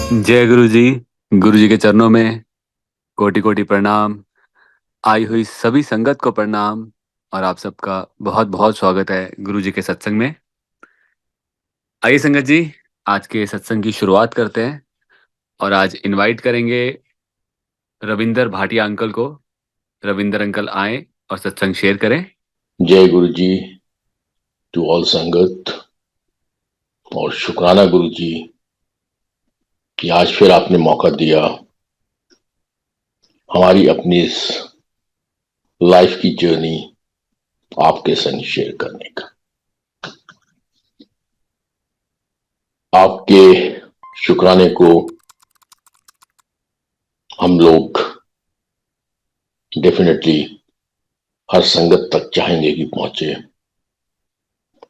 जय गुरु जी के चरणों में कोटि कोटि प्रणाम। आई हुई सभी संगत को प्रणाम। और आप सबका बहुत बहुत स्वागत है गुरु जी के सत्संग में। आइए संगत जी, आज के सत्संग की शुरुआत करते हैं और आज इनवाइट करेंगे रविंदर भाटिया अंकल को। रविंदर अंकल आए और सत्संग शेयर करें। जय गुरु जी टू ऑल संगत। और शुक्राना गुरु जी कि आज फिर आपने मौका दिया हमारी अपनी इस लाइफ की जर्नी आपके संग शेयर करने का। आपके शुक्राने को हम लोग डेफिनेटली हर संगत तक चाहेंगे कि पहुंचे,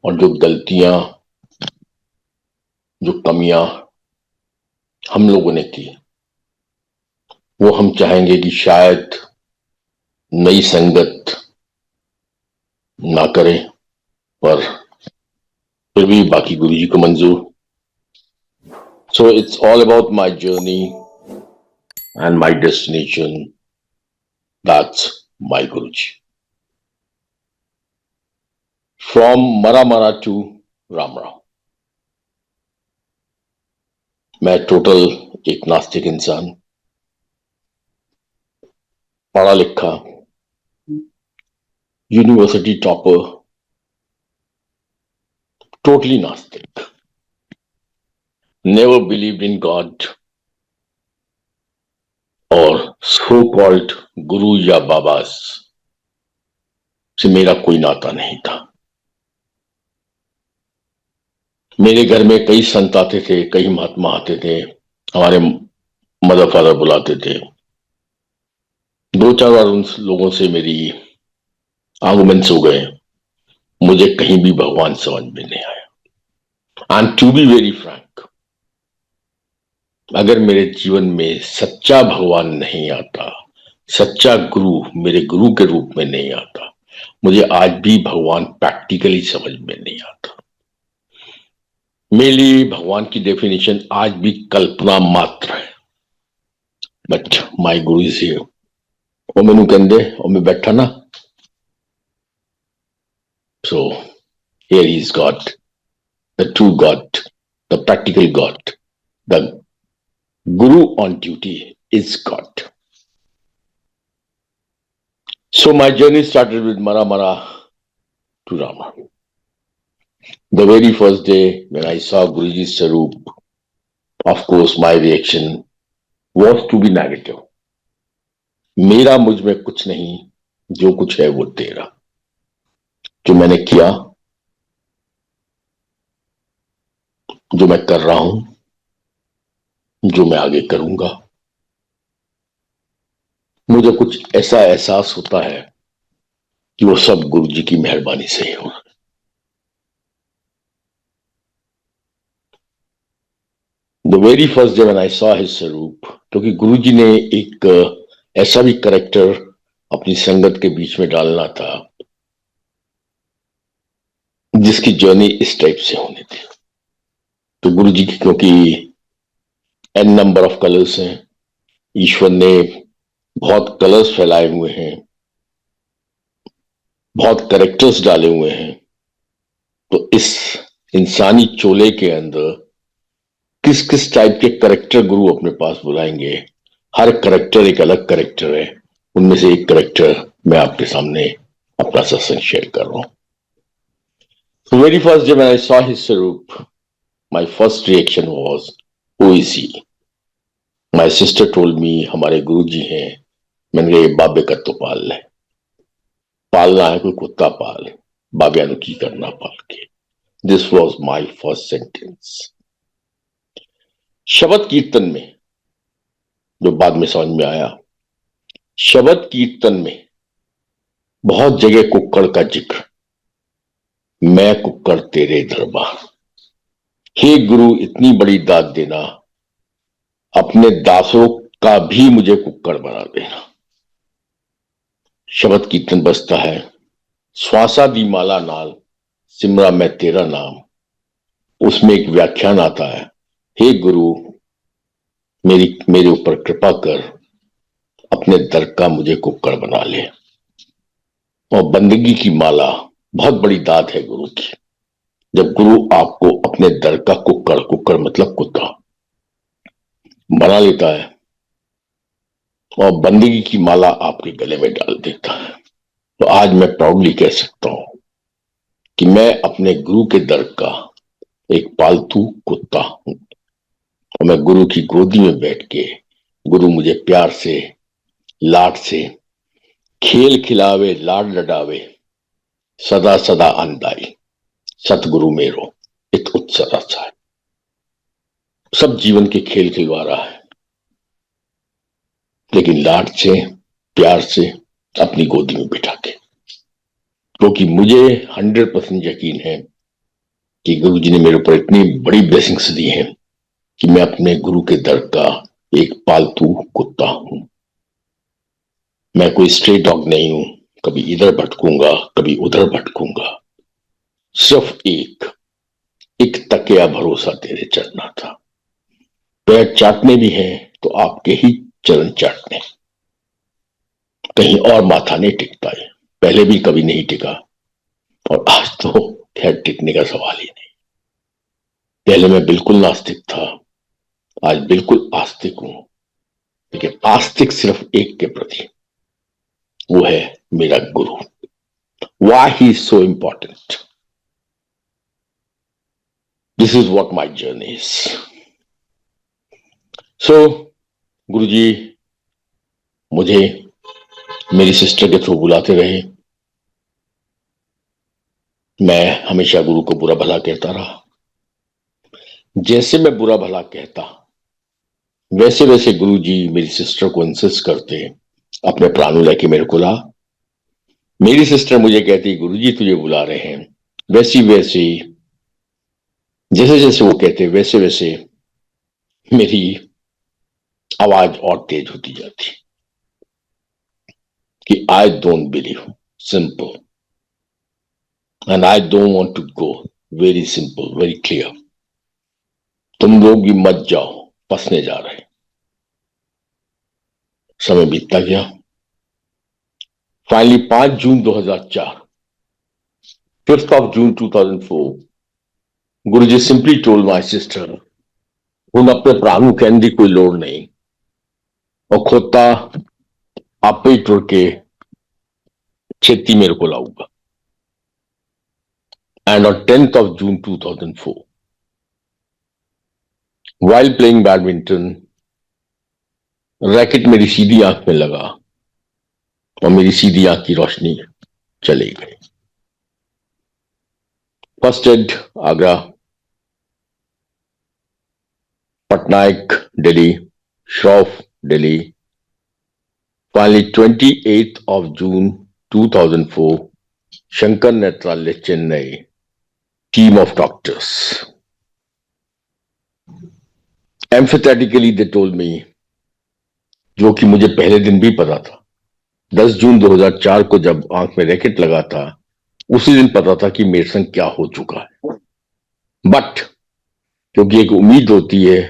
और जो गलतियां, जो कमियां हम लोगों ने की, वो हम चाहेंगे कि शायद नई संगत ना करे, पर फिर भी बाकी गुरु जी को मंजूर। So it's all about my journey and my destination. That's my Guruji. From Mara to Ramra. मैं टोटल एक नास्तिक इंसान, पढ़ा लिखा, यूनिवर्सिटी टॉपर, टोटली नास्तिक, नेवर बिलीव्ड इन गॉड, और सो कॉल्ड गुरु या बाबा से मेरा कोई नाता नहीं था। मेरे घर में कई संत आते थे, कई महात्मा आते थे, हमारे मदर फादर बुलाते थे। दो चार बार उन लोगों से मेरी आर्गुमेंट्स हो गए, मुझे कहीं भी भगवान समझ में नहीं आया। And to be very frank, अगर मेरे जीवन में सच्चा भगवान नहीं आता, सच्चा गुरु मेरे गुरु के रूप में नहीं आता, मुझे आज भी भगवान प्रैक्टिकली समझ में नहीं आता। मेरे लिए भगवान की डेफिनेशन आज भी कल्पना मात्र है। But my Guru is here. और मैनू कहंदे और मैं बैठा ना, so here is God, the true God, the practical God, the Guru on duty is God. So my journey started with Mara to Rama. The very first day when I saw Guruji's Sarup, of course my reaction was to be negative. मेरा मुझ में कुछ नहीं, जो कुछ है वो तेरा। जो मैंने किया, जो मैं कर रहा हूं, जो मैं आगे करूंगा, मुझे कुछ ऐसा एहसास होता है कि वो सब गुरु जी की मेहरबानी से ही हो। The very first day when I saw his स्वरूप, क्योंकि गुरु जी ने एक ऐसा भी करेक्टर अपनी संगत के बीच में डालना था जिसकी जर्नी इस टाइप से होनी थी। तो गुरु जी की, क्योंकि एन नंबर ऑफ कलर्स हैं, ईश्वर ने बहुत कलर्स फैलाए हुए हैं, बहुत करेक्टर्स डाले हुए हैं, तो इस इंसानी चोले के अंदर किस किस टाइप के करेक्टर गुरु अपने पास बुलाएंगे, हर करेक्टर एक अलग करेक्टर है। उनमें से एक करेक्टर मैं आपके सामने अपना सत्संग शेयर कर रहा हूं। So very first day when I saw his Sarup, my first reaction was, who is he? My sister told me, हमारे गुरुजी हैं। मैंने कहा, बाबे का तो पाल ले, पालना है कोई कुत्ता पाल, बाबे ने की करना पाल के। This was my first sentence. शब्द कीर्तन में, जो बाद में समझ में आया, शब्द कीर्तन में बहुत जगह कुक्कड़ का जिक्र, मैं कुक्कड़ तेरे दरबार। हे गुरु, इतनी बड़ी दाद देना, अपने दासों का भी मुझे कुक्कड़ बना देना। शब्द कीर्तन बजता है, श्वासा दी माला नाल सिमरा मैं तेरा नाम। उसमें एक व्याख्यान आता है, हे गुरु, मेरे ऊपर कृपा कर अपने दर का मुझे कुक्कड़ बना ले। और बंदगी की माला बहुत बड़ी दात है गुरु की, जब गुरु आपको अपने दर का कुक्कड़, कुक्कड़ मतलब कुत्ता, बना लेता है और बंदगी की माला आपके गले में डाल देता है। तो आज मैं प्राउडली कह सकता हूं कि मैं अपने गुरु के दर का एक पालतू कुत्ता हूं और मैं गुरु की गोदी में बैठ के, गुरु मुझे प्यार से, लाड से खेल खिलावे, लाड लडावे, सदा सदा आनंदाई, सतगुरु मेरो इत उत्सरा सा है। सब जीवन के खेल खिलवा रहा है, लेकिन लाड से, प्यार से अपनी गोदी में बिठा के, क्योंकि मुझे 100% यकीन है कि गुरु जी ने मेरे ऊपर इतनी बड़ी ब्लेसिंग्स दी हैं कि मैं अपने गुरु के दर का एक पालतू कुत्ता हूं। मैं कोई स्ट्रे डॉग नहीं हूं, कभी इधर भटकूंगा कभी उधर भटकूंगा। सिर्फ एक तकिया भरोसा तेरे चलना था। पैर चाटने भी हैं तो आपके ही चरण चाटने, कहीं और माथा नहीं टिकता है। पहले भी कभी नहीं टिका और आज तो खैर टिकने का सवाल ही नहीं। पहले मैं बिल्कुल नास्तिक था, आज बिल्कुल आस्तिक हूं, लेकिन आस्तिक सिर्फ एक के प्रति, वो है मेरा गुरु। Why he is so important? This is what my journey is. So, गुरुजी मुझे मेरी सिस्टर के थ्रू बुलाते रहे। मैं हमेशा गुरु को बुरा भला कहता रहा। जैसे मैं बुरा भला कहता, वैसे वैसे गुरुजी मेरी सिस्टर को इंसिस्ट करते, अपने प्राणों लेके मेरे को ला। मेरी सिस्टर मुझे कहती, गुरुजी तुझे बुला रहे हैं। वैसी वैसी, जैसे जैसे वो कहते, वैसे वैसे मेरी आवाज और तेज होती जाती कि I don't believe, simple, and I don't want to go, very simple, very clear. तुम लोग भी मत जाओ, फंसने जा रहे। समय बीतता गया। Finally 5 June 2004, 5th of June 2004, Guruji simply told my sister, हुन अपने प्राणों कहने की कोई लोड़ नहीं और खोता आप ही टुर के छेती मेरे को लाऊंगा। And on 10th of June 2004, while playing badminton, racket मेरी सीधी आंख में लगा और मेरी सीधी आंख की रोशनी चली गई। First aid Agra, Patnaik Delhi, Shroff Delhi. Finally 28th of June 2004, Shankar Nethralaya Chennai, team of doctors. Emphatically they told me, जो कि मुझे पहले दिन भी पता था। 10 जून 2004 को जब आंख में रैकेट लगा था, उसी दिन पता था कि मेरे संग क्या हो चुका है। बट क्योंकि एक उम्मीद होती है,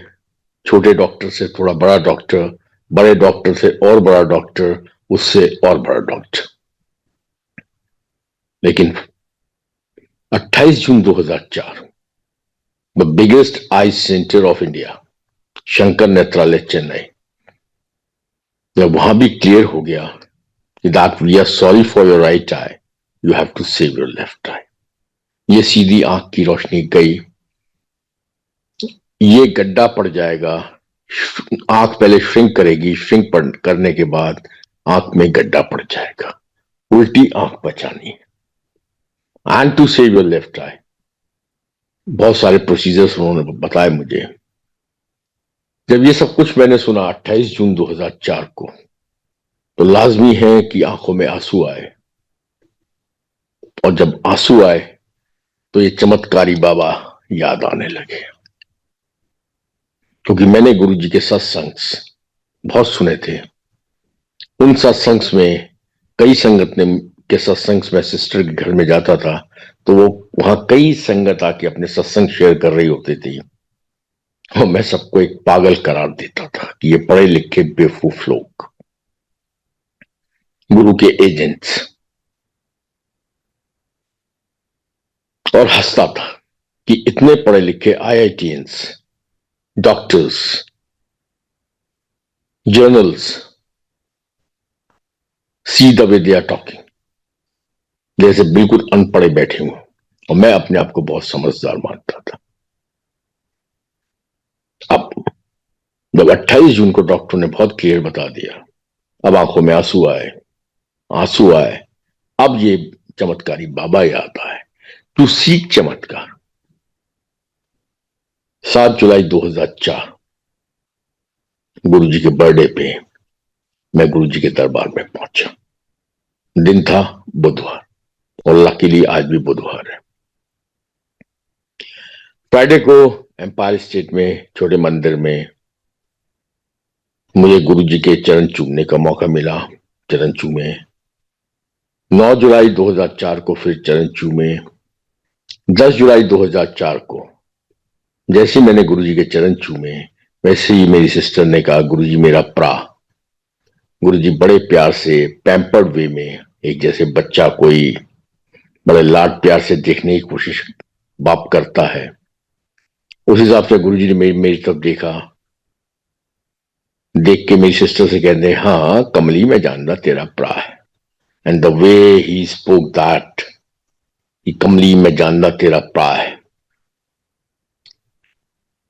छोटे डॉक्टर से थोड़ा बड़ा डॉक्टर, बड़े डॉक्टर से और बड़ा डॉक्टर, उससे और बड़ा डॉक्टर। लेकिन 28 June 2004, the biggest eye centre of India, Shankar Nethralaya Chennai, जब वहां भी क्लियर हो गया कि that we are sorry for your right eye, you have to save your left eye. ये सीधी आंख की रोशनी गई, ये गड्ढा पड़ जाएगा। आंख पहले श्रिंक करेगी, श्रिंक करने के बाद आंख में गड्ढा पड़ जाएगा। उल्टी आंख बचानी है and to save your left eye. बहुत सारे प्रोसीजर्स उन्होंने बताए मुझे। जब ये सब कुछ मैंने सुना 28 जून 2004 को, तो लाजमी है कि आंखों में आंसू आए। और जब आंसू आए तो ये चमत्कारी बाबा याद आने लगे, क्योंकि मैंने गुरुजी के सत्संग बहुत सुने थे। उन सत्संग में, कई संगत के सत्संग में सिस्टर के घर में जाता था, तो वो वहां कई संगत आके अपने सत्संग शेयर कर रही होती थी। और मैं सबको एक पागल करार देता था कि ये पढ़े लिखे बेवकूफ लोग, गुरु के एजेंट्स, और हंसता था कि इतने पढ़े लिखे IITians, doctors, journals, see the way they are talking, जैसे बिल्कुल अनपढ़े बैठे हुए, और मैं अपने आप को बहुत समझदार मानता था। अब जब 28 जून को डॉक्टर ने बहुत क्लियर बता दिया, अब आंखों में आंसू आए, अब ये चमत्कारी बाबा याद आए, तू सीख चमत्कार। 7 जुलाई 2004 गुरु जी के बर्थडे पे मैं गुरु जी के दरबार में पहुंचा। दिन था बुधवार, और लकीली आज भी बुधवार है। फ्राइडे को एम्पायर स्टेट में छोटे मंदिर में मुझे गुरु जी के चरण चूमने का मौका मिला। चरण चूमे। 9 जुलाई 2004 को फिर चरण चूमे। 10 जुलाई 2004 को जैसे मैंने गुरु जी के चरण चूमे, वैसे ही मेरी सिस्टर ने कहा, गुरु जी मेरा प्रा। गुरु जी बड़े प्यार से पैम्पर्ड वे में, एक जैसे बच्चा कोई बड़े लाड प्यार से देखने की कोशिश बाप करता है, उस हिसाब से गुरु जी ने मेरी तरफ देखा। देख के मेरी सिस्टर से कहते हैं, हाँ कमली मैं जानता तेरा प्रा है। And the way he spoke that, कमली मैं जानता तेरा प्रा है।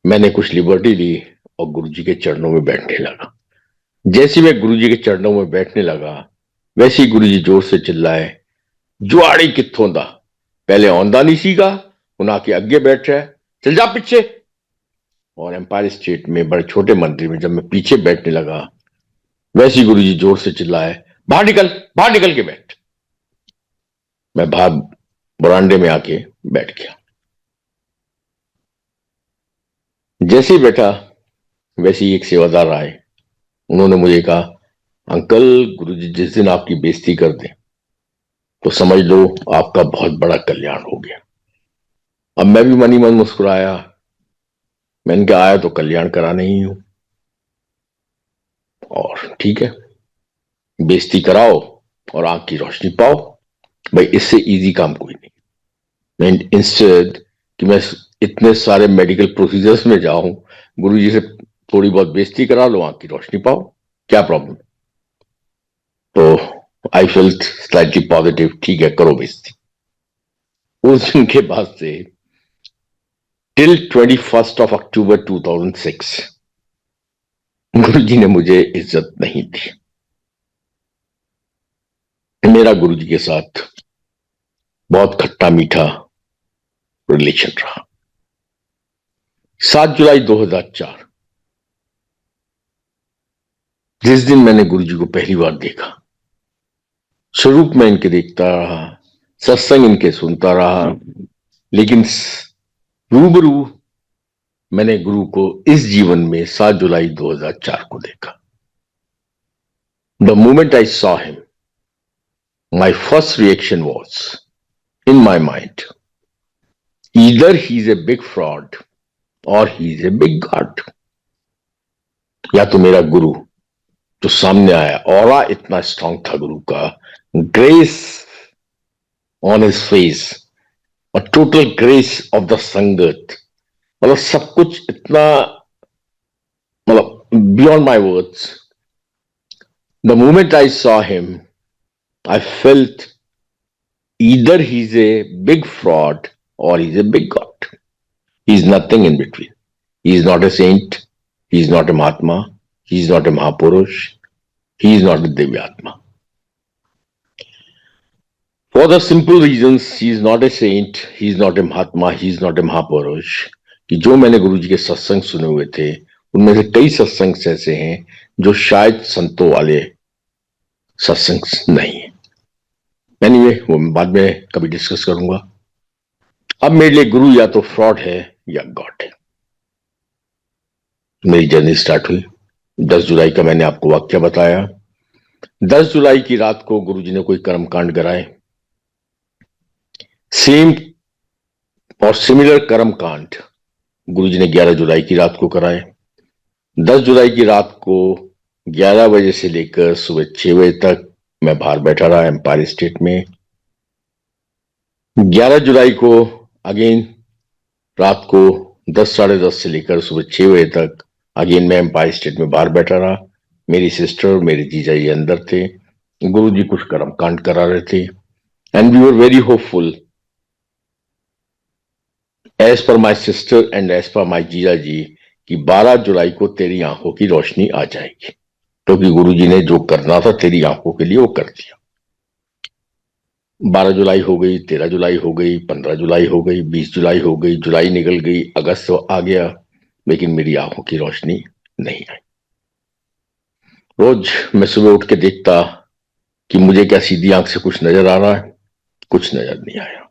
मैंने कुछ लिबर्टी ली और गुरु जी के चरणों में बैठने लगा। जैसे मैं गुरु जी के चरणों में बैठने लगा, वैसे ही गुरु जी जोर से चिल्लाए, जुआड़ी कित्थों दा, पहले औंदा नहीं सीगा, हुन आके अगे बैठ रहा है, चल जा पीछे। और एम्पायर स्टेट में बड़े छोटे मंदिर में जब मैं पीछे बैठने लगा, वैसे ही गुरु जी जोर से चिल्लाए, बाहर निकल के बैठ। मैं बाहर बरामदे में आके बैठ गया। जैसे ही बैठा, वैसे ही एक सेवादार आए। उन्होंने मुझे कहा, अंकल गुरुजी जिस दिन आपकी बेइज्जती कर दें तो समझ लो आपका बहुत बड़ा कल्याण हो गया। अब मैं भी मनी मन मुस्कुराया। मैंने कहा, आया तो कल्याण कराने ही हूं, और ठीक है, बेइज्जती कराओ और आंख की रोशनी पाओ, भाई इससे इजी काम कोई नहीं। मैं इंस्टेड कि मैं इतने सारे मेडिकल प्रोसीजर्स में जाऊं, गुरुजी से थोड़ी बहुत बेइज्जती करा लो, आंख की रोशनी पाओ, क्या प्रॉब्लम। तो आई फेल्ट स्लाइटली पॉजिटिव, ठीक है करो बेइज्जती। उस दिन के बाद से टिल 21 ऑफ अक्टूबर 2006 गुरुजी ने मुझे इज्जत नहीं दी। मेरा गुरुजी के साथ बहुत खट्टा मीठा रिलेशन रहा। 7 जुलाई 2004 जिस दिन मैंने गुरुजी को पहली बार देखा, स्वरूप में इनके देखता रहा, सत्संग इनके सुनता रहा, लेकिन रूबरू मैंने गुरु को इस जीवन में 7 जुलाई 2004 को देखा। The moment I saw him, my first reaction was, in my mind, either he's a big fraud or he's a big god। या तो मेरा गुरु जो सामने आया, ऑरा इतना स्ट्रांग था गुरु का, ग्रेस ऑन हिज फेस और टोटल ग्रेस ऑफ द संगत, मतलब सब कुछ इतना, मतलब beyond my words. The moment I saw him I felt either he's a big fraud or he's a big god. He's nothing in between. He's not a saint. He's not a Mahatma. He's not a Mahapurush. He's not a Divyatma. For the simple reasons, he's not a saint, he's not a Mahatma, he's not a Mahapurush, कि जो मैंने गुरु जी के सत्संग सुने हुए थे, उनमें से कई सत्संग ऐसे हैं जो शायद संतों वाले सत्संग नहीं है। एनीवे, वो मैं बाद में कभी डिस्कस करूंगा। अब मेरे लिए गुरु या तो फ्रॉड है या गॉड है। मेरी जर्नी स्टार्ट हुई 10 जुलाई का, मैंने आपको वाक्य बताया। 10 जुलाई की रात को गुरुजी ने कोई कर्मकांड कराए, सेम और सिमिलर कर्मकांड गुरुजी ने 11 जुलाई की रात को कराए। 10 जुलाई की रात को 11 बजे से लेकर सुबह 6 बजे तक मैं बाहर बैठा रहा एम्पायर स्टेट में। 11 जुलाई को अगेन रात को 10 साढ़े 10 से लेकर सुबह 6 बजे तक अगेन मैं एम्पायर स्टेट में बाहर बैठा रहा। मेरी सिस्टर और मेरे जीजा जी अंदर थे। गुरुजी कुछ कर्म कांड करा रहे थे and we were very hopeful as per my sister and as per माई जीजा जी कि 12 जुलाई को तेरी आंखों की रोशनी आ जाएगी, क्योंकि गुरुजी ने जो करना था तेरी आंखों के लिए वो कर दिया। 12 जुलाई हो गई, 13 जुलाई हो गई, 15 जुलाई हो गई, 20 जुलाई हो गई, जुलाई निकल गई, अगस्त आ गया, लेकिन मेरी आंखों की रोशनी नहीं आई। रोज मैं सुबह उठ के देखता कि मुझे क्या सीधी आंख से कुछ नजर आ रहा है, कुछ नजर नहीं आया।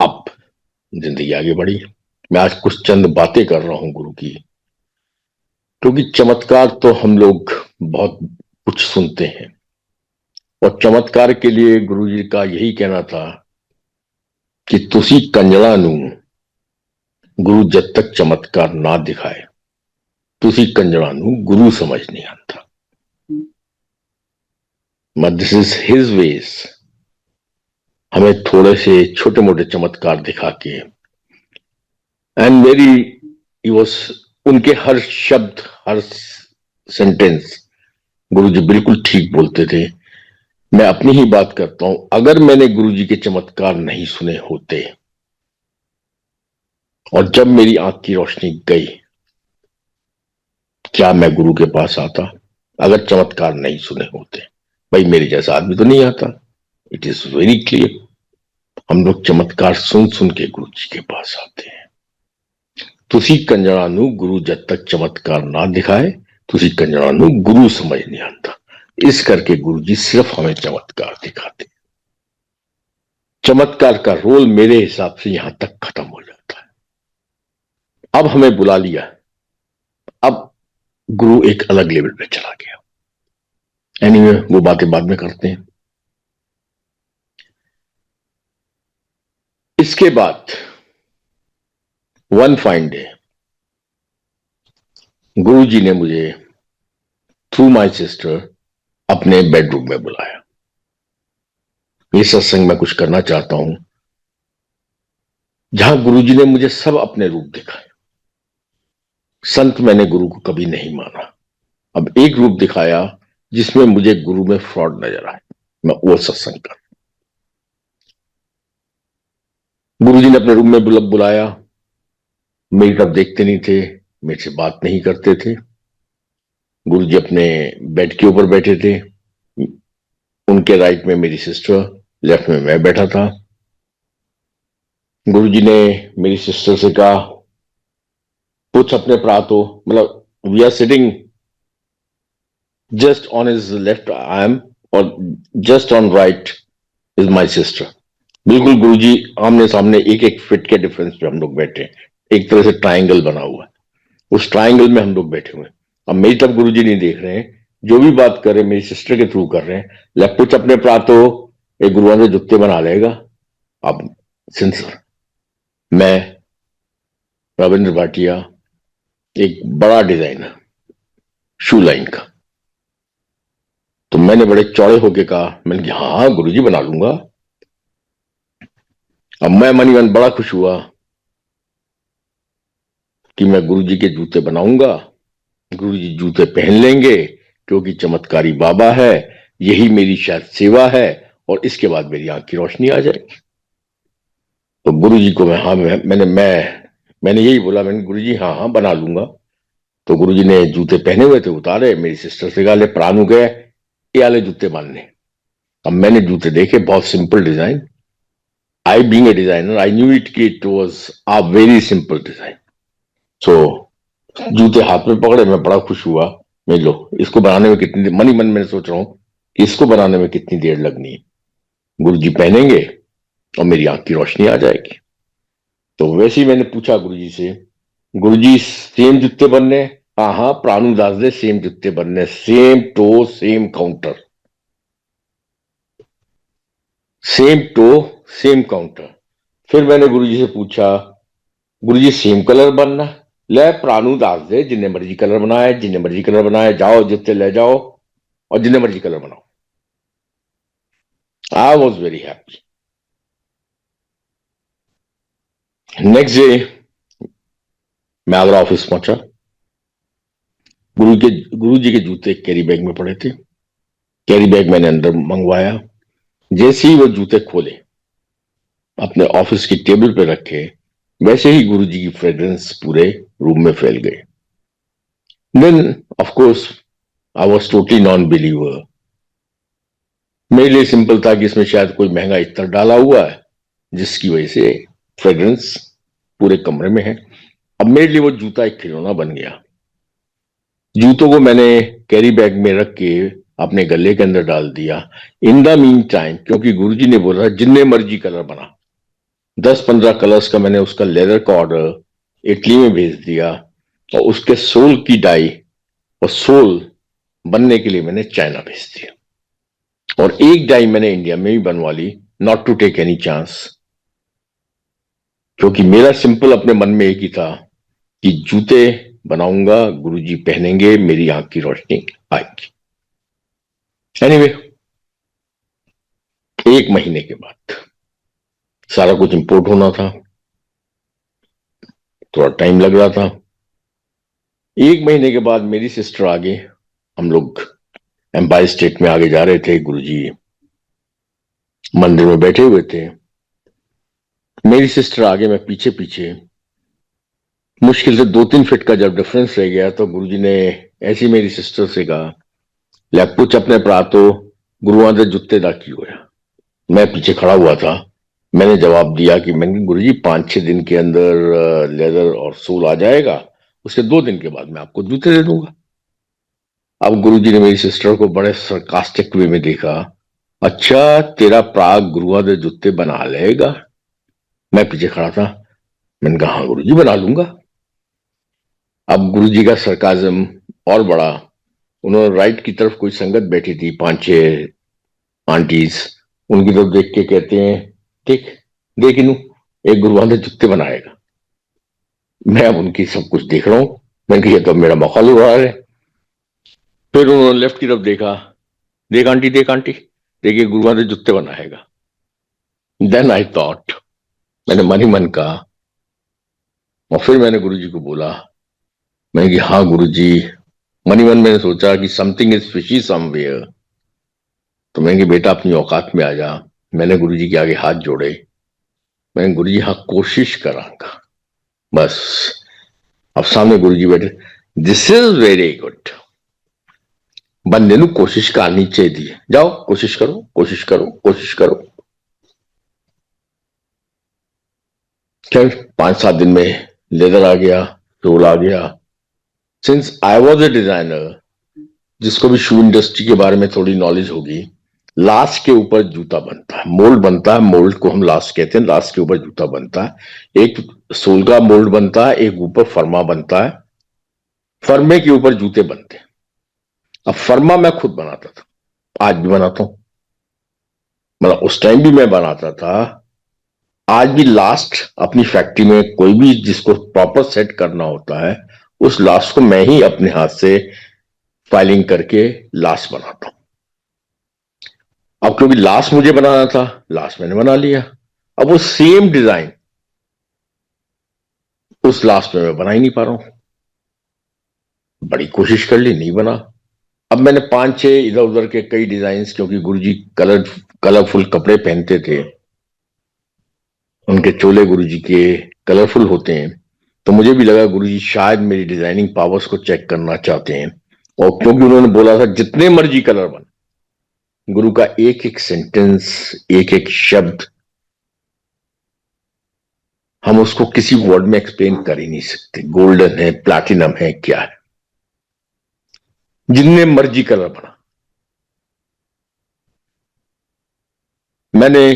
अब जिंदगी आगे बढ़ी। मैं आज कुछ चंद बातें कर रहा हूं गुरु की, क्योंकि चमत्कार तो हम लोग बहुत कुछ सुनते हैं और चमत्कार के लिए गुरुजी का यही कहना था कि तुसी कंजड़ा नू गुरु जब तक चमत्कार ना दिखाए तुसी कंजड़ा नू गुरु समझ नहीं आता। But this is his veg, हमें थोड़े से छोटे मोटे चमत्कार दिखा के एंड वेरी ही वॉज, उनके हर शब्द हर सेंटेंस गुरुजी बिल्कुल ठीक बोलते थे। मैं अपनी ही बात करता हूं, अगर मैंने गुरुजी के चमत्कार नहीं सुने होते और जब मेरी आंख की रोशनी गई, क्या मैं गुरु के पास आता? अगर चमत्कार नहीं सुने होते, भाई मेरे जैसा आदमी तो नहीं आता। इट इज वेरी क्लियर, हम लोग चमत्कार सुन सुन के गुरु जी के पास आते हैं। तुसी कंजरा नू गुरु जब तक चमत्कार ना दिखाए तुसी कंजरा नू गुरु समझ नहीं आता। इस करके गुरु जी सिर्फ हमें चमत्कार दिखाते। चमत्कार का रोल मेरे हिसाब से यहां तक खत्म हो जाता है। अब हमें बुला लिया, अब गुरु एक अलग लेवल पे चला गया। एनीवे वो बातें बाद में करते हैं। इसके बाद वन फाइन डे गुरु जी ने मुझे थ्रू माय सिस्टर अपने बेडरूम में बुलाया। ये सत्संग मैं कुछ करना चाहता हूं जहां गुरु जी ने मुझे सब अपने रूप दिखाए। संत मैंने गुरु को कभी नहीं माना, अब एक रूप दिखाया जिसमें मुझे गुरु में फ्रॉड नजर आए, मैं वो सत्संग कर। गुरु जी ने अपने रूम में बुलाया, मेरी तरफ देखते नहीं थे, मेरे से बात नहीं करते थे। गुरु जी अपने बेड के ऊपर बैठे थे, उनके राइट में मेरी सिस्टर, लेफ्ट में मैं बैठा था। गुरु जी ने मेरी सिस्टर से कहा कुछ अपने प्रातो, मतलब we are sitting just on his left I am और just on right is my sister. बिल्कुल गुरुजी आमने सामने एक एक फीट के डिफरेंस पे हम लोग बैठे हैं, एक तरह से ट्राइंगल बना हुआ है, उस ट्राइंगल में हम लोग बैठे हुए हैं। अब मेरी तरफ गुरुजी नहीं देख रहे हैं, जो भी बात कर रहे हैं मेरी सिस्टर के थ्रू कर रहे हैं। लेफ्ट कुछ अपने प्रातो एक गुरुआ से जुत्ते बना लेगा। अब सिंस मैं रविंद्र भाटिया एक बड़ा डिजाइनर शू लाइन का, तो मैंने बड़े चौड़े होके कहा, मैंने कहा हाँ गुरुजी बना लूंगा। अब मैं मनी मन बड़ा खुश हुआ कि मैं गुरुजी के जूते बनाऊंगा, गुरुजी जूते पहन लेंगे, क्योंकि चमत्कारी बाबा है, यही मेरी शायद सेवा है और इसके बाद मेरी आंख की रोशनी आ जाएगी। तो गुरुजी को मैंने यही बोला, मैंने गुरुजी हाँ हाँ बना लूंगा। तो गुरुजी ने जूते पहने हुए थे, उतारे, मेरी सिस्टर से कहा ले प्राणु गए ये वाले जूते बांधने। अब मैंने जूते देखे, बहुत simple design. I being a designer I knew it कि it was a very simple design. So जूते हाथ में पकड़े, मैं बड़ा खुश हुआ। मैं लो इसको बनाने में कितनी देर, मन ही मन में सोच रहा हूं कि इसको बनाने में कितनी देर लगनी है, गुरुजी पहनेंगे और मेरी आंख की रोशनी आ जाएगी। तो वैसे ही मैंने पूछा गुरुजी से, गुरुजी सेम जूते बनने? हाँ हाँ प्राणु दास दे सेम जूते बनने, same toe same counter, same toe same counter. फिर मैंने गुरुजी से पूछा गुरुजी सेम कलर बनना ले प्राणु दास दे जिन्ने मर्जी कलर बनाए, जिन्ने मर्जी कलर बनाए, जाओ जितने ले जाओ और जिन्ने मर्जी कलर बनाओ। I was very happy. Next day मैं आगरा ऑफिस पहुंचा। गुरु जी के जूते कैरी बैग में पड़े थे। कैरी बैग मैंने अंदर मंगवाया। जैसे ही वो जूते खोले, अपने ऑफिस की टेबल पे रखे, वैसे ही गुरु जी की फ्रेग्रेंस पूरे रूम में फैल गई। Then of course I was totally non believer. मेरे लिए सिंपल था कि इसमें शायद कोई महंगा इत्र डाला हुआ है जिसकी वजह से फ्रेग्रेंस पूरे कमरे में है। अब मेरे लिए वो जूता एक खिलौना बन गया। जूतों को मैंने कैरी बैग में रख के अपने गले के अंदर डाल दिया। इन द मीन टाइम, क्योंकि गुरुजी ने बोला जितने मर्जी कलर बना, 10-15 कलर्स का मैंने उसका लेदर का ऑर्डर इटली में भेज दिया और उसके सोल की डाई और सोल बनने के लिए मैंने चाइना भेज दिया। और एक डाई मैंने इंडिया में भी बनवा ली, not to take any chance, क्योंकि मेरा सिंपल अपने मन में एक ही था कि जूते बनाऊंगा, गुरुजी पहनेंगे, मेरी आंख की रोशनी आएगी। एनीवे, एक महीने के बाद सारा कुछ इंपोर्ट होना था, थोड़ा टाइम लग रहा था। एक महीने के बाद मेरी सिस्टर आगे, हम लोग एम्पायर स्टेट में आगे जा रहे थे, गुरुजी मंदिर में बैठे हुए थे। मेरी सिस्टर आगे, मैं पीछे पीछे। मुश्किल से 2-3 फीट का जब डिफरेंस रह गया तो गुरुजी ने ऐसी मेरी सिस्टर से कहा, ले कुछ अपने प्रातो गुरुआं दे जुत्ते दा की होया। मैं पीछे खड़ा हुआ था। मैंने जवाब दिया कि मैंने गुरुजी 5-6 दिन के अंदर लेदर और सोल आ जाएगा, उसके 2 दिन के बाद मैं आपको जूते दे दूंगा। अब गुरुजी ने मेरी सिस्टर को बड़े सरकास्टिक वे में देखा। अच्छा, तेरा प्राग गुरुआ दे जूते बना लेगा? मैं पीछे खड़ा था। मैंने कहा हाँ गुरुजी, बना लूंगा। अब गुरुजी का सरकाजम और बड़ा। उन्होंने राइट की तरफ कोई संगत बैठी थी, 5-6 आंटीज, उनकी तरफ देख के कहते हैं, ठीक देख इनू, एक गुरुआ ने जूते बनाएगा। मैं अब उनकी सब कुछ देख रहा हूं। मैंने कहा तो मेरा मौका उड़ा है। फिर उन्होंने लेफ्ट की तरफ देखा, देख आंटी, देख आंटी, देखिए गुरुआ ने जूते बनाएगा। देन आई थॉट, मैंने मन ही मन कहा, और फिर मैंने गुरुजी को बोला, मैंने कहा हाँ गुरुजी। मन ही मन मैंने सोचा कि समथिंग इज फिशी समवेयर। तो मैंने कहा बेटा अपनी औकात में आ जा। मैंने गुरुजी के आगे हाथ जोड़े। मैंने गुरुजी हाँ कोशिश करांगा बस। अब सामने गुरुजी बैठे। This is very good. बंदे नु कोशिश करनी चाहिए। जाओ कोशिश करो, कोशिश करो, कोशिश करो। खैर 5-7 दिन में लेदर आ गया, रोल आ गया। Since I was a designer, जिसको भी शू इंडस्ट्री के बारे में थोड़ी नॉलेज होगी, लास्ट के ऊपर जूता बनता है, मोल्ड बनता है। मोल्ड को हम लास्ट कहते हैं। लास्ट के ऊपर जूता बनता है। एक सोल का मोल्ड बनता है, एक ऊपर फर्मा बनता है। फर्मे के ऊपर जूते बनते हैं। अब फर्मा मैं खुद बनाता था, आज भी बनाता हूं। मतलब उस टाइम भी मैं बनाता था, आज भी। लास्ट अपनी फैक्ट्री में कोई भी जिसको प्रॉपर सेट करना होता है, उस लास्ट को मैं ही अपने हाथ से फाइलिंग करके लास्ट बनाता हूं। अब क्योंकि लास्ट मुझे बनाना था, लास्ट मैंने बना लिया। अब वो सेम डिजाइन उस लास्ट में मैं बना ही नहीं पा रहा हूं। बड़ी कोशिश कर ली, नहीं बना। अब मैंने 5-6 इधर उधर के कई डिजाइन, क्योंकि गुरुजी कलरफुल कपड़े पहनते थे, उनके चोले गुरुजी के कलरफुल होते हैं। तो मुझे भी लगा गुरुजी शायद मेरी डिजाइनिंग पावर्स को चेक करना चाहते हैं। और क्योंकि उन्होंने बोला था जितने मर्जी कलर बन, गुरु का एक एक सेंटेंस, एक एक शब्द हम उसको किसी वर्ड में एक्सप्लेन कर ही नहीं सकते। गोल्डन है, प्लैटिनम है, क्या है, जितने मर्जी कलर बना। मैंने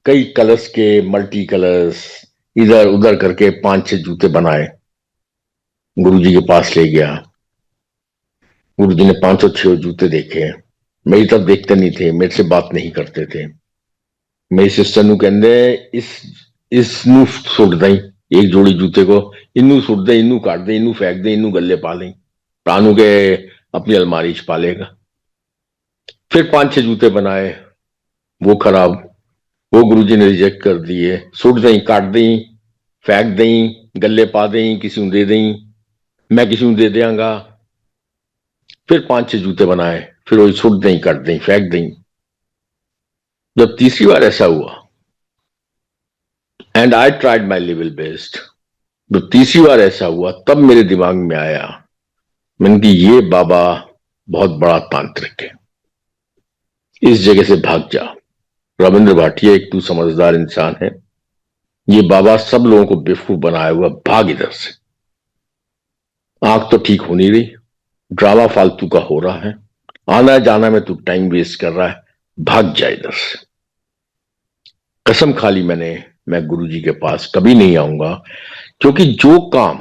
कई कलर्स के मल्टी कलर्स इधर उधर करके 5-6 जूते बनाए। गुरुजी के पास ले गया। गुरुजी ने 500-600 जूते देखे। मेरी तरफ देखते नहीं थे, मेरे से बात नहीं करते थे। मेरी सिस्टर नु कहते इस नू सुट दई, एक जोड़ी जूते को इनू सुट दे, इनू काट दे, इनू फेंक दे, इनू गले पा लें, प्राणु के अपनी अलमारी च पा लेगा। फिर 5-6 जूते बनाए, वो खराब, वो गुरुजी ने रिजेक्ट कर दिए। सुट दें, काट दें, फेंक दें, गले पा दें, किसी को दे दें, मैं किसी को दे देंगा। फिर 5-6 जूते बनाए, फिर वही सुट दें, काट दें, फेंक दें। जब तीसरी बार ऐसा हुआ, and I tried my level best, जब तीसरी बार ऐसा हुआ तब मेरे दिमाग में आया, मैंने कि ये बाबा बहुत बड़ा तांत्रिक है, इस जगह से भाग जा। रविंद्र भाटिया, एक तू समझदार इंसान है, ये बाबा सब लोगों को बेवकूफ बनाया हुआ, भाग इधर से। आंख तो ठीक हो नहीं रही, ड्रामा फालतू का हो रहा है, आना जाना में तू टाइम वेस्ट कर रहा है, भाग जा इधर से। कसम खा ली मैंने, मैं गुरुजी के पास कभी नहीं आऊंगा, क्योंकि जो काम,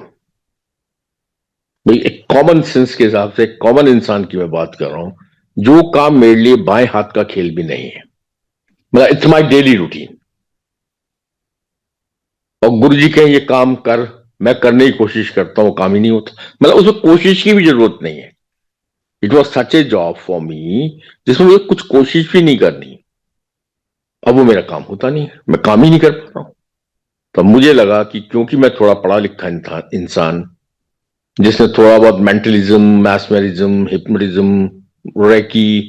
भाई एक कॉमन सेंस के हिसाब से कॉमन इंसान की मैं बात कर रहा हूं, जो काम मेरे लिए बाएं हाथ का खेल भी नहीं है, मतलब इट्स माई डेली रूटीन, और गुरुजी कहें ये काम कर, मैं करने की कोशिश करता हूं, काम ही नहीं होता। मतलब उसमें कोशिश की भी जरूरत नहीं है। It was such A job for me जिसमें मुझे कुछ कोशिश भी नहीं करनी। अब वो मेरा काम होता नहीं है, मैं काम ही नहीं कर पा रहा हूं। तब मुझे लगा कि क्योंकि मैं थोड़ा पढ़ा लिखा इंसान, जिसने थोड़ा बहुत मेंटलिज्म, मैस्मेरिज्म, हिप्नोटिज्म, रेकी,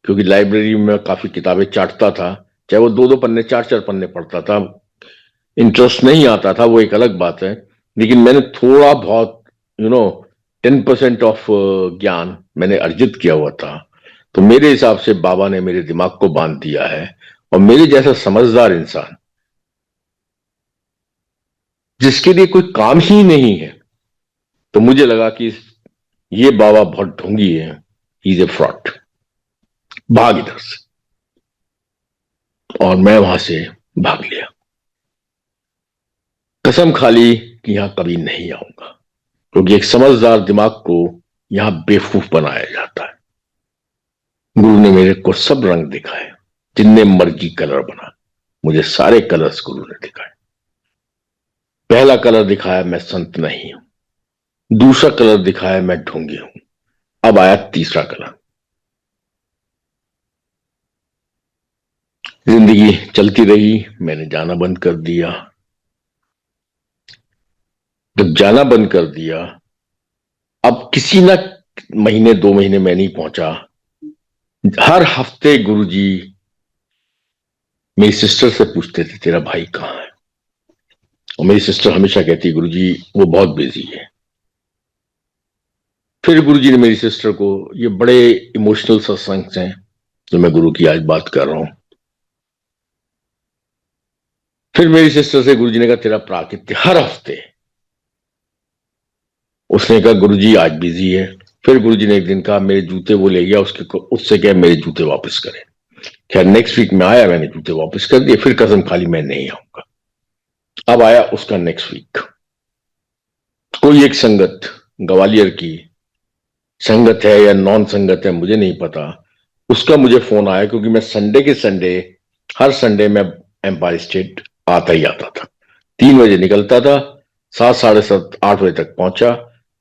क्योंकि लाइब्रेरी में काफी किताबें चाटता था, चाहे वो 2-2 पन्ने, 4-4 पन्ने पढ़ता था, इंटरेस्ट नहीं आता था वो एक अलग बात है, लेकिन मैंने थोड़ा बहुत 10% ऑफ ज्ञान मैंने अर्जित किया हुआ था। तो मेरे हिसाब से बाबा ने मेरे दिमाग को बांध दिया है, और मेरे जैसा समझदार इंसान जिसके लिए कोई काम ही नहीं है, तो मुझे लगा कि ये बाबा बहुत ढोंगी है, ही इज ए फ्रॉड, भाग इधर से। और मैं वहां से भाग लिया, कसम खा ली कि यहां कभी नहीं आऊंगा, क्योंकि एक समझदार दिमाग को यहां बेवकूफ बनाया जाता है। गुरु ने मेरे को सब रंग दिखाए, जितने मर्जी कलर बना, मुझे सारे कलर्स गुरु ने दिखाए। पहला कलर दिखाया, मैं संत नहीं हूं। दूसरा कलर दिखाया, मैं ढोंगी हूं। अब आया तीसरा कलर। जिंदगी चलती रही, मैंने जाना बंद कर दिया। जब जाना बंद कर दिया, अब किसी ना महीने 2 महीने मैं नहीं पहुंचा, हर हफ्ते गुरुजी मेरी सिस्टर से पूछते थे तेरा भाई कहाँ है, और मेरी सिस्टर हमेशा कहती गुरुजी वो बहुत बिजी है। फिर गुरुजी ने मेरी सिस्टर को, ये बड़े इमोशनल सत्संग हैं जो मैं गुरु की आज बात कर रहा हूं, फिर मेरी सिस्टर से गुरुजी ने कहा तेरा प्राकृत्य, हर हफ्ते। उसने कहा गुरुजी आज बिजी है। फिर गुरुजी ने एक दिन कहा मेरे जूते वो ले गया, उससे क्या मेरे जूते वापस करें। खैर नेक्स्ट वीक में आया, मैंने जूते वापस कर दिए, फिर कसम खाली मैं नहीं आऊंगा। अब आया उसका नेक्स्ट वीक, कोई एक संगत, ग्वालियर की संगत है या नॉन संगत है मुझे नहीं पता, उसका मुझे फोन आया, क्योंकि मैं संडे के संडे, हर संडे मैं एम्पायर स्टेट आता ही आता था। 3 बजे निकलता था, 7, साढ़े 7, 8 बजे तक पहुंचा,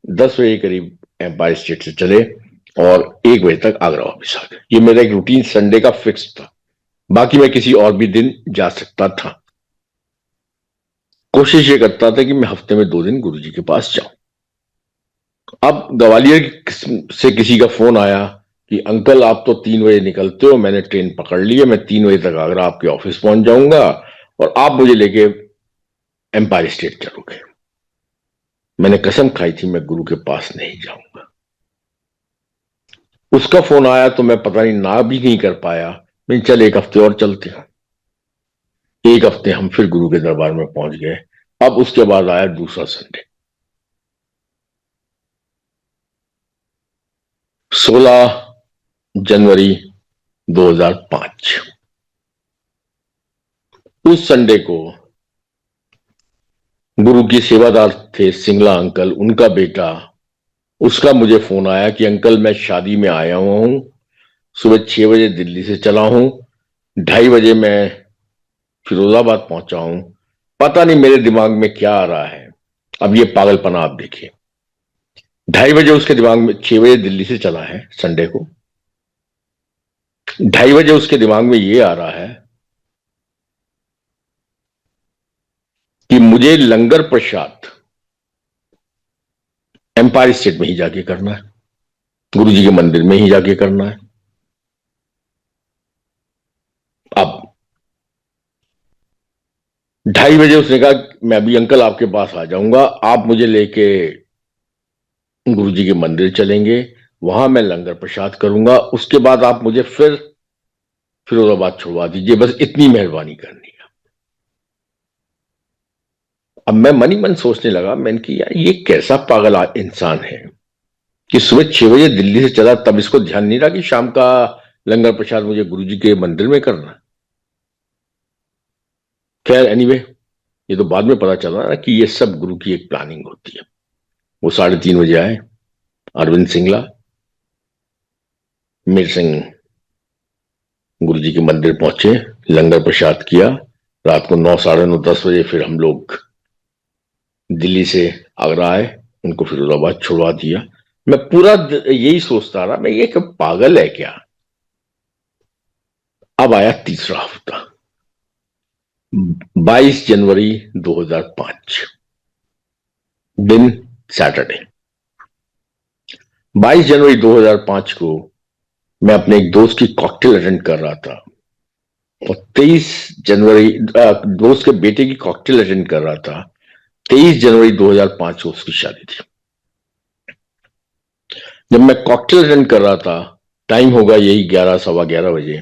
10 बजे करीब एम्पायर स्टेट से चले, और 1 बजे तक आगरा वापस आ गए। ये मेरा एक रूटीन संडे का फिक्स था, बाकी मैं किसी और भी दिन जा सकता था। कोशिश ये करता था कि मैं हफ्ते में 2 दिन गुरुजी के पास जाऊं। अब ग्वालियर से किसी का फोन आया कि अंकल आप तो 3 बजे निकलते हो, मैंने ट्रेन पकड़ ली है, मैं 3 बजे तक आगरा आपके ऑफिस पहुंच जाऊंगा, और आप मुझे लेके एम्पायर स्टेट चलोगे। मैंने कसम खाई थी मैं गुरु के पास नहीं जाऊंगा। उसका फोन आया तो मैं पता नहीं, ना भी नहीं कर पाया, मैं चल 1 हफ्ते और चलते हैं। 1 हफ्ते हम फिर गुरु के दरबार में पहुंच गए। अब उसके बाद आया दूसरा संडे, 16 जनवरी 2005। उस संडे को गुरु के सेवादार थे सिंगला अंकल, उनका बेटा, उसका मुझे फोन आया कि अंकल मैं शादी में आया हुआ हूं, सुबह 6 बजे दिल्ली से चला हूं, 2:30 बजे मैं फिरोजाबाद पहुंचा हूं, पता नहीं मेरे दिमाग में क्या आ रहा है। अब ये पागलपना आप देखिए, 2:30 बजे उसके दिमाग में, 6 बजे दिल्ली से चला है संडे को, 2:30 बजे उसके दिमाग में ये आ रहा है कि मुझे लंगर प्रसाद एम्पायर स्टेट में ही जाके करना है, गुरु जी के मंदिर में ही जाके करना है। अब 2:30 बजे उसने कहा मैं भी अंकल आपके पास आ जाऊंगा, आप मुझे लेके गुरु जी के मंदिर चलेंगे, वहां मैं लंगर प्रसाद करूंगा, उसके बाद आप मुझे फिर फिरोजाबाद छुड़वा दीजिए, बस इतनी मेहरबानी करनी है। अब मैं मन ही मन सोचने लगा, मैंने कि यार ये कैसा पागल इंसान है कि सुबह 6 बजे दिल्ली से चला, तब इसको ध्यान नहीं रहा कि शाम का लंगर प्रसाद मुझे गुरु जी के मंदिर में करना है। खैर एनीवे, ये तो बाद में पता चला ना कि ये सब गुरु की एक प्लानिंग होती है। वो 3:30 बजे आए, अरविंद सिंगला, मीर सिंह गुरु जी के मंदिर पहुंचे, लंगर प्रसाद किया, रात को 9, 9:30, 10 बजे फिर हम लोग दिल्ली से आगरा आए, उनको फिरोजाबाद छुड़वा दिया। मैं पूरा यही सोचता रहा, मैं ये क्या पागल है क्या। अब आया तीसरा हफ्ता, 22 जनवरी 2005, दिन सैटरडे। 22 जनवरी 2005 को मैं अपने एक दोस्त की कॉकटेल अटेंड कर रहा था, और 23 जनवरी दोस्त के बेटे की कॉकटेल अटेंड कर रहा था। 23 जनवरी 2005 को उसकी शादी थी। जब मैं कॉकटेल अटेंड कर रहा था, टाइम होगा यही 11, 11:15 बजे,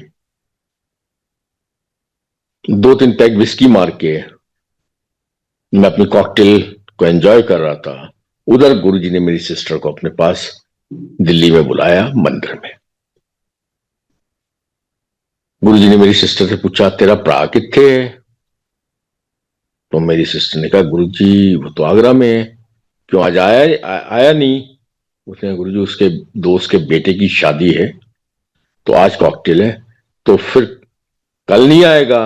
2-3 पैग विस्की मार के मैं अपनी कॉकटेल को एंजॉय कर रहा था। उधर गुरुजी ने मेरी सिस्टर को अपने पास दिल्ली में बुलाया मंदिर में। गुरुजी ने मेरी सिस्टर से पूछा तेरा भरा किथे है? तो मेरी सिस्टर ने कहा गुरुजी वो तो आगरा में है। क्यों आज आया नहीं? उसने गुरुजी उसके दोस्त के बेटे की शादी है, तो आज कॉकटेल है, तो फिर कल नहीं आएगा?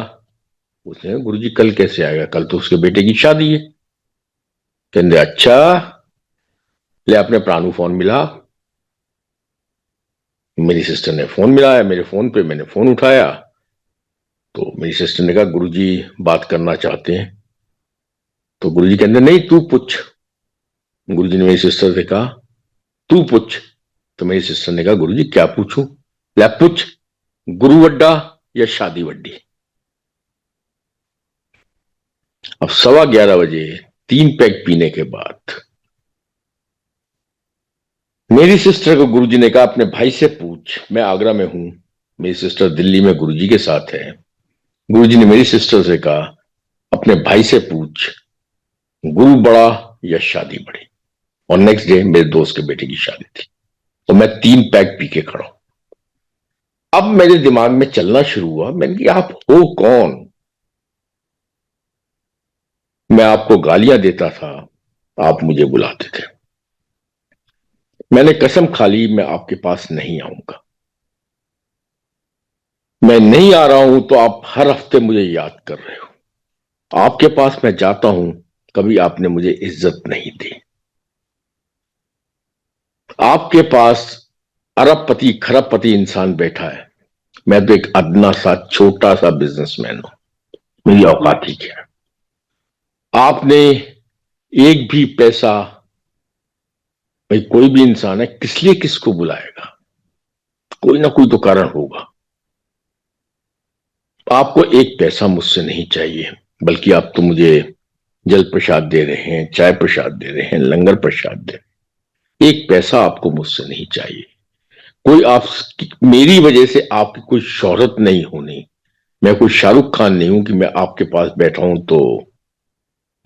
उसने गुरुजी कल कैसे आएगा, कल तो उसके बेटे की शादी है। कहते अच्छा, ले अपने प्राणु फोन मिला। मेरी सिस्टर ने फोन मिलाया मेरे फोन पे, मैंने फोन उठाया, तो मेरी सिस्टर ने कहा गुरुजी बात करना चाहते हैं। तो गुरुजी कहते नहीं तू पूछ। गुरुजी ने मेरी सिस्टर से कहा तू पूछ। तो मेरी सिस्टर ने कहा गुरुजी क्या पूछूं? ले पूछ, गुरु वड्डा या शादी वड्डी? अब 11:15 बजे 3 पैग पीने के बाद मेरी सिस्टर को गुरुजी ने कहा अपने भाई से पूछ, मैं आगरा में हूं, मेरी सिस्टर दिल्ली में गुरुजी के साथ है। गुरुजी ने मेरी सिस्टर से कहा अपने भाई से पूछ, गुरु बड़ा या शादी बड़ी? और नेक्स्ट डे मेरे दोस्त के बेटे की शादी थी, तो मैं 3 पैग पी के खड़ा हूं। अब मेरे दिमाग में चलना शुरू हुआ, मैंने कि आप हो कौन? मैं आपको गालियां देता था, आप मुझे बुलाते थे। मैंने कसम खा ली मैं आपके पास नहीं आऊंगा। मैं नहीं आ रहा हूं तो आप हर हफ्ते मुझे याद कर रहे हो। आपके पास मैं जाता हूं, कभी आपने मुझे इज्जत नहीं दी। आपके पास अरबपति खरबपति इंसान बैठा है, मैं तो एक अदना सा छोटा सा बिजनेसमैन हूं, मेरी औकात ही क्या है। आपने एक भी पैसा, भाई कोई भी इंसान है, किस लिए किसको बुलाएगा? कोई ना कोई तो कारण होगा। आपको एक पैसा मुझसे नहीं चाहिए, बल्कि आप तो मुझे जल प्रसाद दे रहे हैं, चाय प्रसाद दे रहे हैं, लंगर प्रसाद दे रहे हैं। एक पैसा आपको मुझसे नहीं चाहिए। कोई आप, मेरी वजह से आपकी कोई शोहरत नहीं होनी। मैं कोई शाहरुख खान नहीं हूं कि मैं आपके पास बैठा हूं तो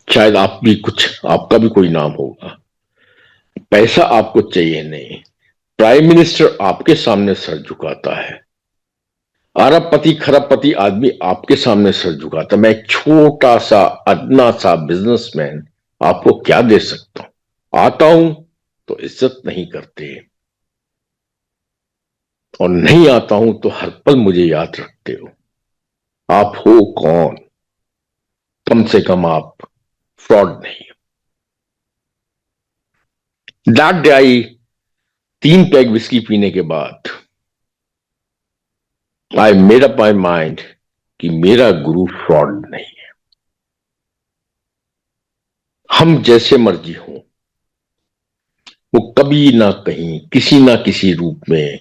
शायद आप भी कुछ, आपका भी कोई नाम होगा। पैसा आपको चाहिए नहीं। प्राइम मिनिस्टर आपके सामने सर झुकाता है, अरबपति खरबपति आदमी आपके सामने सर झुकाता, मैं एक छोटा सा अदना सा बिजनेसमैन आपको क्या दे सकता हूं? आता हूं तो इज्जत नहीं करते, और नहीं आता हूं तो हर पल मुझे याद रखते हो। आप हो कौन? कम से कम आप फ्रॉड नहीं हो। That day I 3 peg whisky पीने के बाद I made up my mind कि मेरा गुरु फ्रॉड नहीं है। हम जैसे मर्जी हो, वो कभी ना कहीं किसी ना किसी रूप में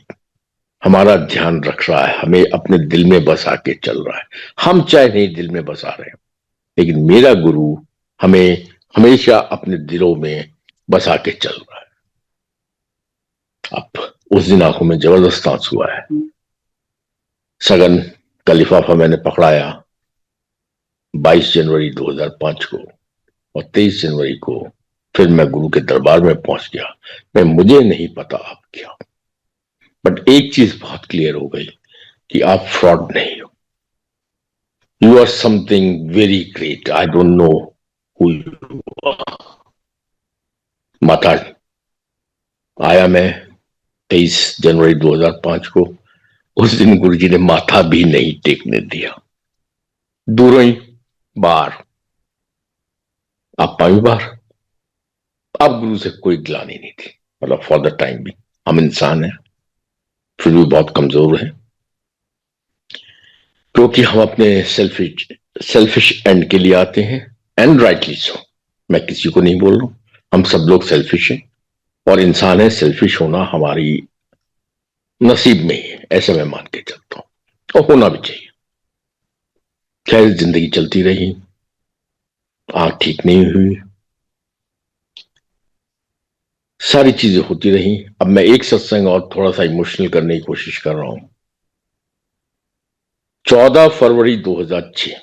हमारा ध्यान रख रहा है, हमें अपने दिल में बसा के चल रहा है। हम चाहे नहीं दिल में बसा रहे हैं, लेकिन मेरा गुरु हमें हमेशा अपने दिलों में बसा के चल रहा है। अब उस दिन आंखों में जबरदस्त आंसू आया है। सगन का लिफाफा मैंने पकड़ाया 22 जनवरी 2005 को, और 23 जनवरी को फिर मैं गुरु के दरबार में पहुंच गया। मैं मुझे नहीं पता आप क्या, बट एक चीज बहुत क्लियर हो गई कि आप फ्रॉड नहीं हो। You are something very great. I don't know who you are. माता आया मैं 23 जनवरी 2005 को। उस दिन गुरुजी ने माथा भी नहीं टेकने दिया। दूरों ही बाहर, आपा भी बाहर। अब गुरु से कोई ग्लानि नहीं थी, मतलब फॉर द टाइम भी। हम इंसान हैं, फिर भी बहुत कमजोर हैं, क्योंकि हम अपने सेल्फिश एंड के लिए आते हैं, एंड राइटली सो। मैं किसी को नहीं बोल रहा हूं, हम सब लोग सेल्फिश हैं और इंसान है। सेल्फिश होना हमारी नसीब में ही है, ऐसा मैं मान के चलता हूं, और होना भी चाहिए। खैर, जिंदगी चलती रही, आंख ठीक नहीं हुई, सारी चीजें होती रही। अब मैं एक सत्संग और थोड़ा सा इमोशनल करने की कोशिश कर रहा हूं। 14 फरवरी 2006,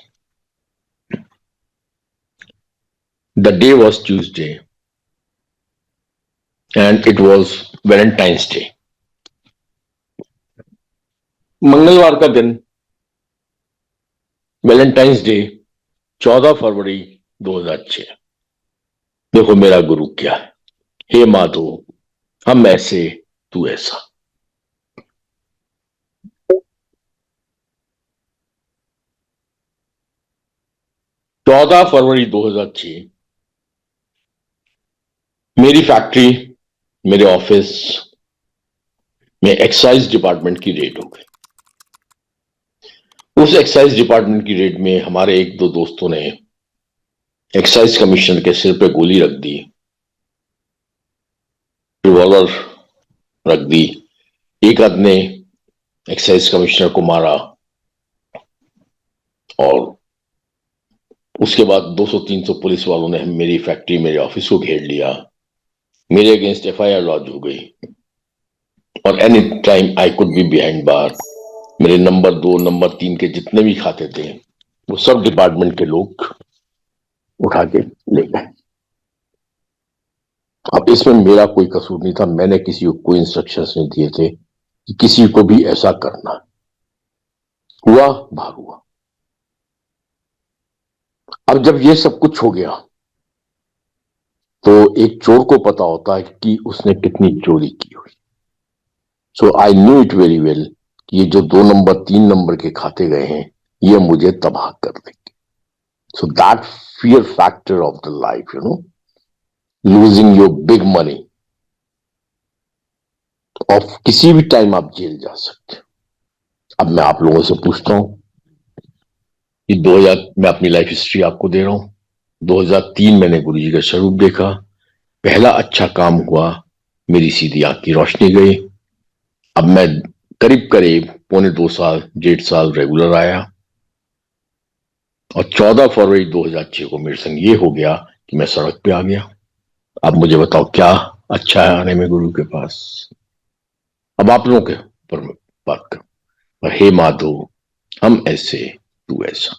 the day was Tuesday and it was Valentine's day. मंगलवार का दिन, वैलेंटाइंस डे, 14 फरवरी 2006। देखो मेरा गुरु क्या है। हे माधो, हम ऐसे, तू ऐसा। 14 फरवरी 2006, मेरी फैक्ट्री, मेरे ऑफिस में एक्साइज डिपार्टमेंट की रेड हो गई। उस एक्साइज डिपार्टमेंट की रेड में हमारे एक दो दोस्तों ने एक्साइज कमिश्नर के सिर पे गोली रख दी, रिवॉल्वर रख दी। एक आदमी ने एक्साइज कमिश्नर को मारा, और उसके बाद 200-300 पुलिस वालों ने मेरी फैक्ट्री, मेरे ऑफिस को घेर लिया। मेरे अगेंस्ट एफआईआर लॉन्च हो गई, और any time I could be behind bar. मेरे नंबर 2, नंबर 3 के जितने भी खाते थे, वो सब डिपार्टमेंट के लोग उठा के ले गए। अब इसमें मेरा कोई कसूर नहीं था, मैंने किसी को कोई इंस्ट्रक्शंस नहीं दिए थे कि किसी को भी ऐसा करना। हुआ भाग हुआ। अब जब ये सब कुछ हो गया, तो एक चोर को पता होता है कि उसने कितनी चोरी की हुई। So I knew it very well कि ये जो 2 नंबर 3 नंबर के खाते गए हैं, ये मुझे तबाह कर देंगे। So that fear factor of the life, losing your big money, और किसी भी टाइम आप जेल जा सकते हो। अब मैं आप लोगों से पूछता हूं कि 2000, मैं अपनी लाइफ हिस्ट्री आपको दे रहा हूं। 2003 मैंने गुरुजी का स्वरूप देखा। पहला अच्छा काम हुआ, मेरी सीधी आंख की रोशनी गई। अब मैं करीब करीब 1.25 साल 1.5 साल रेगुलर आया, और 14 फरवरी 2006 को मेरे संग ये हो गया कि मैं सड़क पे आ गया। अब मुझे बताओ क्या अच्छा है आने में गुरु के पास। अब आप लोगों के ऊपर मैं बात करूं, पर हे माधो, हम ऐसे, तू ऐसा।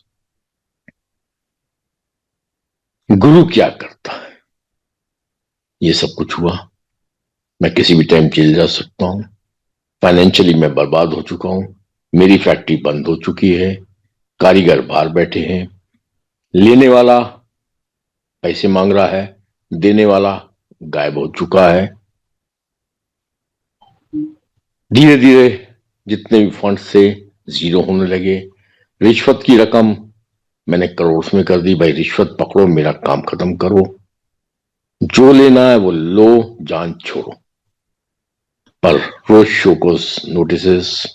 गुरु क्या करता है? ये सब कुछ हुआ। मैं किसी भी टाइम जेल जा सकता हूं। फाइनेंशियली मैं बर्बाद हो चुका हूं। मेरी फैक्ट्री बंद हो चुकी है। कारीगर बाहर बैठे हैं। लेने वाला पैसे मांग रहा है, देने वाला गायब हो चुका है। धीरे धीरे जितने भी फंड से जीरो होने लगे। रिश्वत की रकम मैंने करोड़ में कर दी। भाई रिश्वत पकड़ो, मेरा काम खत्म करो, जो लेना है वो लो, जान छोड़ो। पर रोज शोकोस नोटिस,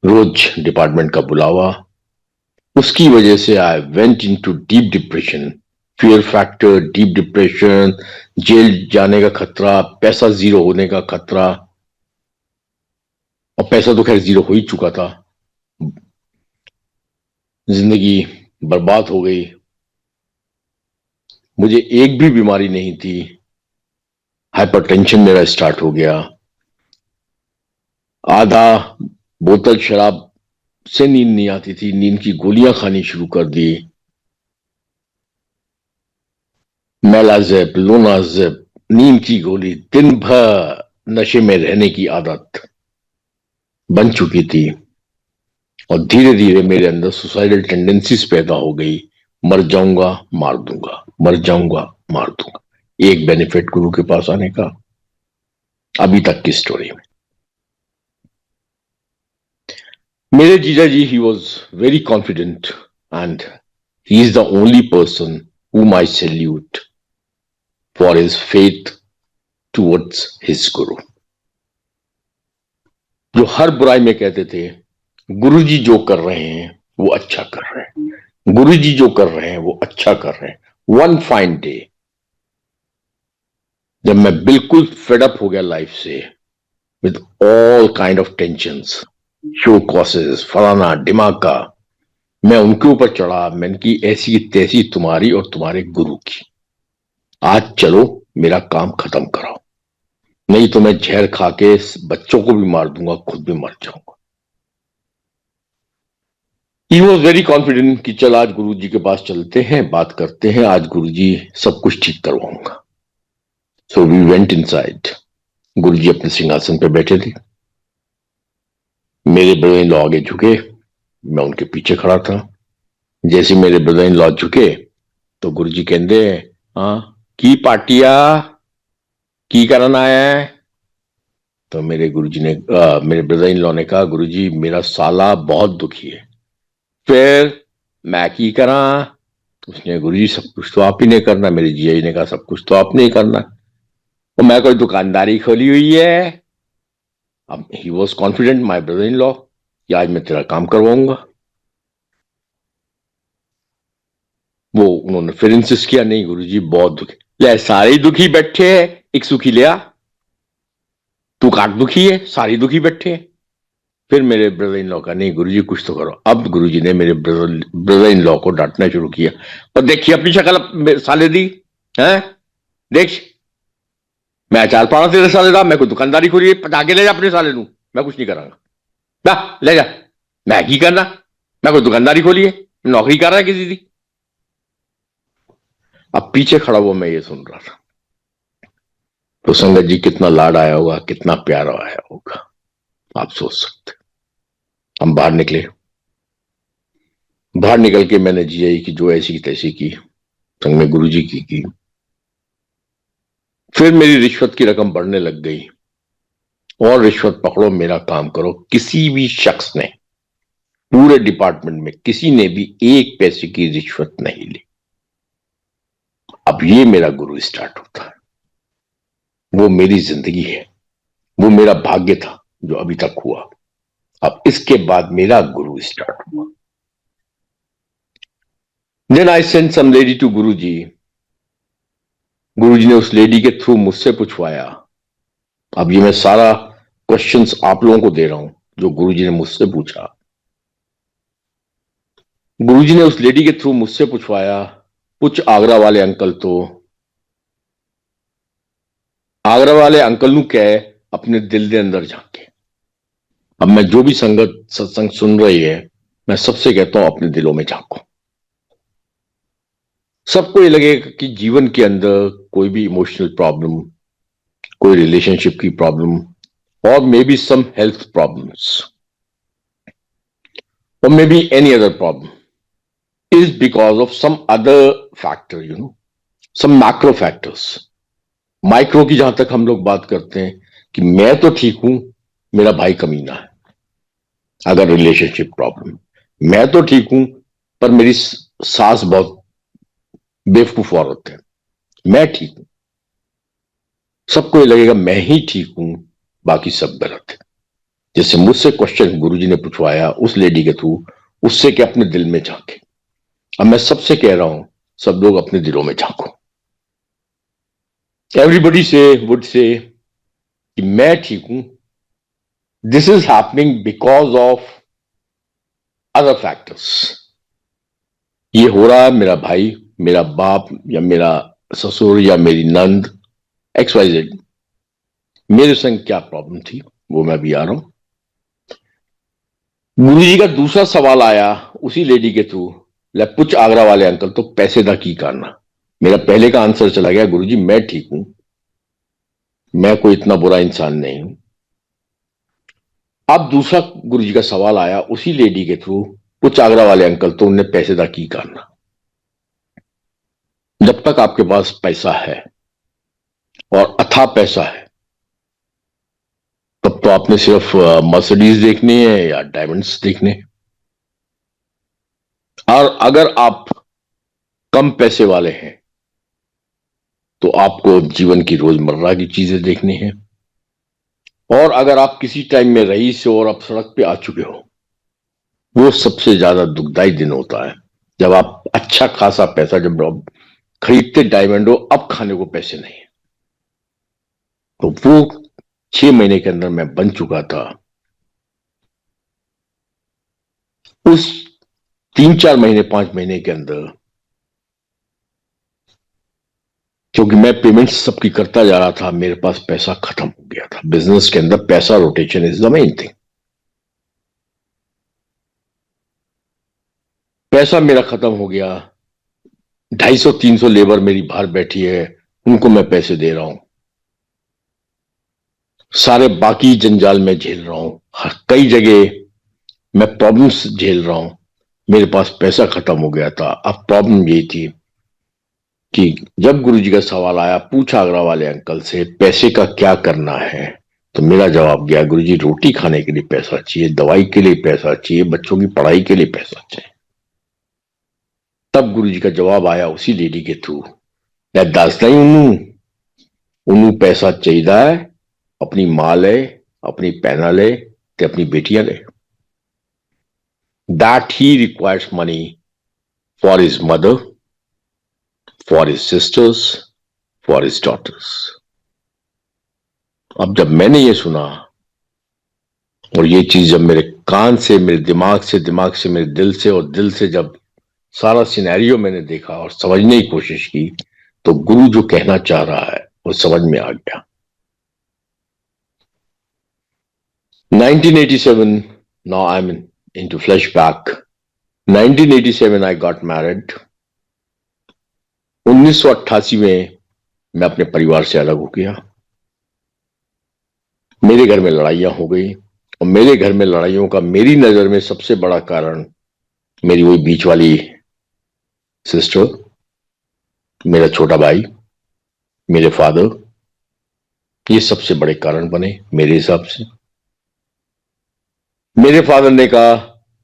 रोज डिपार्टमेंट का बुलावा, उसकी वजह से I went into deep depression, fear factor, deep depression, जेल जाने का खतरा, पैसा जीरो होने का खतरा। और पैसा तो खैर जीरो हो ही चुका था, जिंदगी बर्बाद हो गई। मुझे एक भी बीमारी नहीं थी। हाइपरटेंशन मेरा स्टार्ट हो गया, आधा बोतल शराब से नींद नहीं आती थी, नींद की गोलियां खानी शुरू कर दी। मेलाजेब, लोनाजेब, नींद की गोली, दिन भर नशे में रहने की आदत बन चुकी थी। और धीरे धीरे मेरे अंदर सुसाइडल टेंडेंसीज पैदा हो गई। मर जाऊंगा, मार दूंगा, मर जाऊंगा, मार दूंगा। एक बेनिफिट गुरु के पास आने का, अभी तक की स्टोरी में। मेरे जीजा जी, he was very confident and he is the only person whom I salute for his faith towards his guru. जो हर बुराई में कहते थे, गुरुजी जो कर रहे हैं वो अच्छा कर रहे हैं, गुरुजी जो कर रहे हैं वो अच्छा कर रहे हैं। वन फाइन डे जब मैं बिल्कुल फेडअप हो गया लाइफ से, with all kind of tensions, show causes, फलाना डिमाका, मैं उनके ऊपर चढ़ा। मैंने की ऐसी तैसी तुम्हारी और तुम्हारे गुरु की, आज चलो मेरा काम खत्म कराओ, नहीं तो मैं जहर खा के बच्चों को भी मार दूंगा, खुद भी मर जाऊंगा। ही वॉज वेरी कॉन्फिडेंट कि चल आज गुरुजी के पास चलते हैं, बात करते हैं, आज गुरुजी सब कुछ ठीक करवाऊंगा। So we went inside. Guruji अपने सिंहासन पे बैठे थे, मेरे ब्रदर इन लॉ आगे झुके, मैं उनके पीछे खड़ा था। जैसे मेरे ब्रदर इन लॉ झुके तो गुरुजी कहते, हाँ की पार्टिया की करना है। तो मेरे गुरुजी ने मेरे ब्रदर इन लॉ ने कहा, गुरुजी मेरा साला बहुत दुखी है। फिर मैं की करा? उसने, गुरुजी सब कुछ तो आप ही ने करना। मेरे जिया जी ने कहा, सब कुछ तो आपने ही करना। और मैं कोई दुकानदारी खोली हुई है? अब he was confident, my brother in law, कि आज मैं तेरा काम करवाऊंगा। वो उन्होंने फिर इंसिस्ट किया, नहीं गुरुजी बहुत दुखी। ले सारे दुखी बैठे हैं, एक सुखी लिया, तू काट दुखी है, सारी दुखी बैठे हैं। फिर मेरे ब्रदर इन लॉ का, नहीं गुरुजी कुछ तो करो। अब गुरुजी ने मेरे ब्रदर इन लॉ को डांटना शुरू किया, और देखिए अपनी शक्ल साले दी है, देख मैं अचार पाना तेरे साले दा, मैं कोई दुकानदारी खोली, पटा के ले जा अपने साले नू, मैं कुछ नहीं करांगा, ना ले जा, मैं की करना, मैं कोई दुकानदारी खोली है, नौकरी कर रहा है किसी की। अब पीछे खड़ा हुआ मैं ये सुन रहा था। तो संगत जी, कितना लाड आया होगा, कितना प्यार आया होगा, आप सोच सकते। हम बाहर निकले, बाहर निकल के मैंने जिया की जो ऐसी की तैसी की, संग में गुरुजी की। फिर मेरी रिश्वत की रकम बढ़ने लग गई, और रिश्वत पकड़ो, मेरा काम करो। किसी भी शख्स ने पूरे डिपार्टमेंट में किसी ने भी एक पैसे की रिश्वत नहीं ली। अब ये मेरा गुरु स्टार्ट होता है, वो मेरी जिंदगी है, वो मेरा भाग्य था जो अभी तक हुआ। अब इसके बाद मेरा गुरु स्टार्ट हुआ। Then I send some lady to Guruji. Guruji ने उस लेडी के थ्रू मुझसे पूछवाया। अब ये मैं सारा क्वेश्चंस आप लोगों को दे रहा हूं जो गुरुजी ने मुझसे पूछा। गुरुजी ने उस लेडी के थ्रू मुझसे पूछवाया, कुछ आगरा वाले अंकल तो आगरा वाले अंकल नु कह अपने दिल के अंदर झांके। अब मैं जो भी संगत सत्संग सुन रही है, मैं सबसे कहता हूं अपने दिलों में झांको। सबको ये लगेगा कि जीवन के अंदर कोई भी इमोशनल प्रॉब्लम, कोई रिलेशनशिप की प्रॉब्लम, और maybe some health problems, or maybe any other problem, is because of some other factor, some macro factors. Micro की जहां तक हम लोग बात करते हैं कि मैं तो ठीक हूं, मेरा भाई कमीना है, अगर रिलेशनशिप प्रॉब्लम, मैं तो ठीक हूं पर मेरी सास बहुत बेवकूफ औरत है, मैं ठीक हूं, सबको ये लगेगा मैं ही ठीक हूं, बाकी सब गलत है। जैसे मुझसे क्वेश्चन गुरुजी ने पूछवाया उस लेडी के थ्रू, उससे कि अपने दिल में झांके। अब मैं सबसे कह रहा हूं, सब लोग अपने दिलों में झांको। एवरीबडी से वुड से कि मैं ठीक हूं, this is happening because of other factors. ये हो रहा है मेरा भाई, मेरा बाप, या मेरा ससुर, या मेरी नंद, एक्स वाई जेड, मेरे संग क्या प्रॉब्लम थी, वो मैं भी आ रहा हूं। गुरु जी का दूसरा सवाल आया उसी लेडी के थ्रू, पुछ आगरा वाले अंकल तो पैसे दा की करना। मेरा पहले का आंसर चला गया, गुरु जी मैं ठीक हूं, मैं कोई इतना बुरा इंसान नहीं हूं। अब दूसरा गुरु जी का सवाल आया उसी लेडी के थ्रू, पुछ आगरा वाले अंकल तो उनने पैसे दा की करना। जब तक आपके पास पैसा है और अथाह पैसा है, तब तो आपने सिर्फ मर्सिडीज देखनी है या डायमंड्स देखने हैं। और अगर आप कम पैसे वाले हैं, तो आपको जीवन की रोजमर्रा की चीजें देखनी है। और अगर आप किसी टाइम में रईस हो और आप सड़क पे आ चुके हो, वो सबसे ज्यादा दुखदाई दिन होता है, जब आप अच्छा खासा पैसा, जब आप खरीदते डायमंड हो, अब खाने को पैसे नहीं है। तो वो 6 महीने के अंदर मैं बन चुका था। उस 3-4 महीने 5 महीने के अंदर, क्योंकि मैं पेमेंट सबकी करता जा रहा था, मेरे पास पैसा खत्म हो गया था। बिजनेस के अंदर पैसा rotation is the main thing. पैसा मेरा खत्म हो गया, 250-300 लेबर मेरी बाहर बैठी है, उनको मैं पैसे दे रहा हूं, सारे बाकी जंजाल में झेल रहा हूं, कई जगह मैं प्रॉब्लम्स झेल रहा हूं। मेरे पास पैसा खत्म हो गया था। अब प्रॉब्लम यही थी कि जब गुरुजी का सवाल आया, पूछा आगरा वाले अंकल से पैसे का क्या करना है, तो मेरा जवाब गया, गुरुजी रोटी खाने के लिए पैसा चाहिए, दवाई के लिए पैसा चाहिए, बच्चों की पढ़ाई के लिए पैसा चाहिए। तब गुरुजी का जवाब आया उसी लेडी के थ्रू, दस नहीं उन्नू, उन्नू पैसा चाहिए है, अपनी मां ले, अपनी भैना ले, ते अपनी बेटियां ले। That he requires money for his mother, for his sisters, for his daughters. अब जब मैंने ये सुना, और ये चीज जब मेरे कान से, मेरे दिमाग से, दिमाग से मेरे दिल से, और दिल से जब सारा सिनेरियो मैंने देखा और समझने की कोशिश की, तो गुरु जो कहना चाह रहा है वो समझ में आ गया। 1987, now I'm into flashback. 1987 I got married. 1988 में मैं अपने परिवार से अलग हो गया। मेरे घर में लड़ाइयां हो गई, और मेरे घर में लड़ाइयों का मेरी नजर में सबसे बड़ा कारण मेरी वही बीच वाली सिस्टर, मेरा छोटा भाई, मेरे फादर, ये सबसे बड़े कारण बने मेरे हिसाब से। मेरे फादर ने कहा,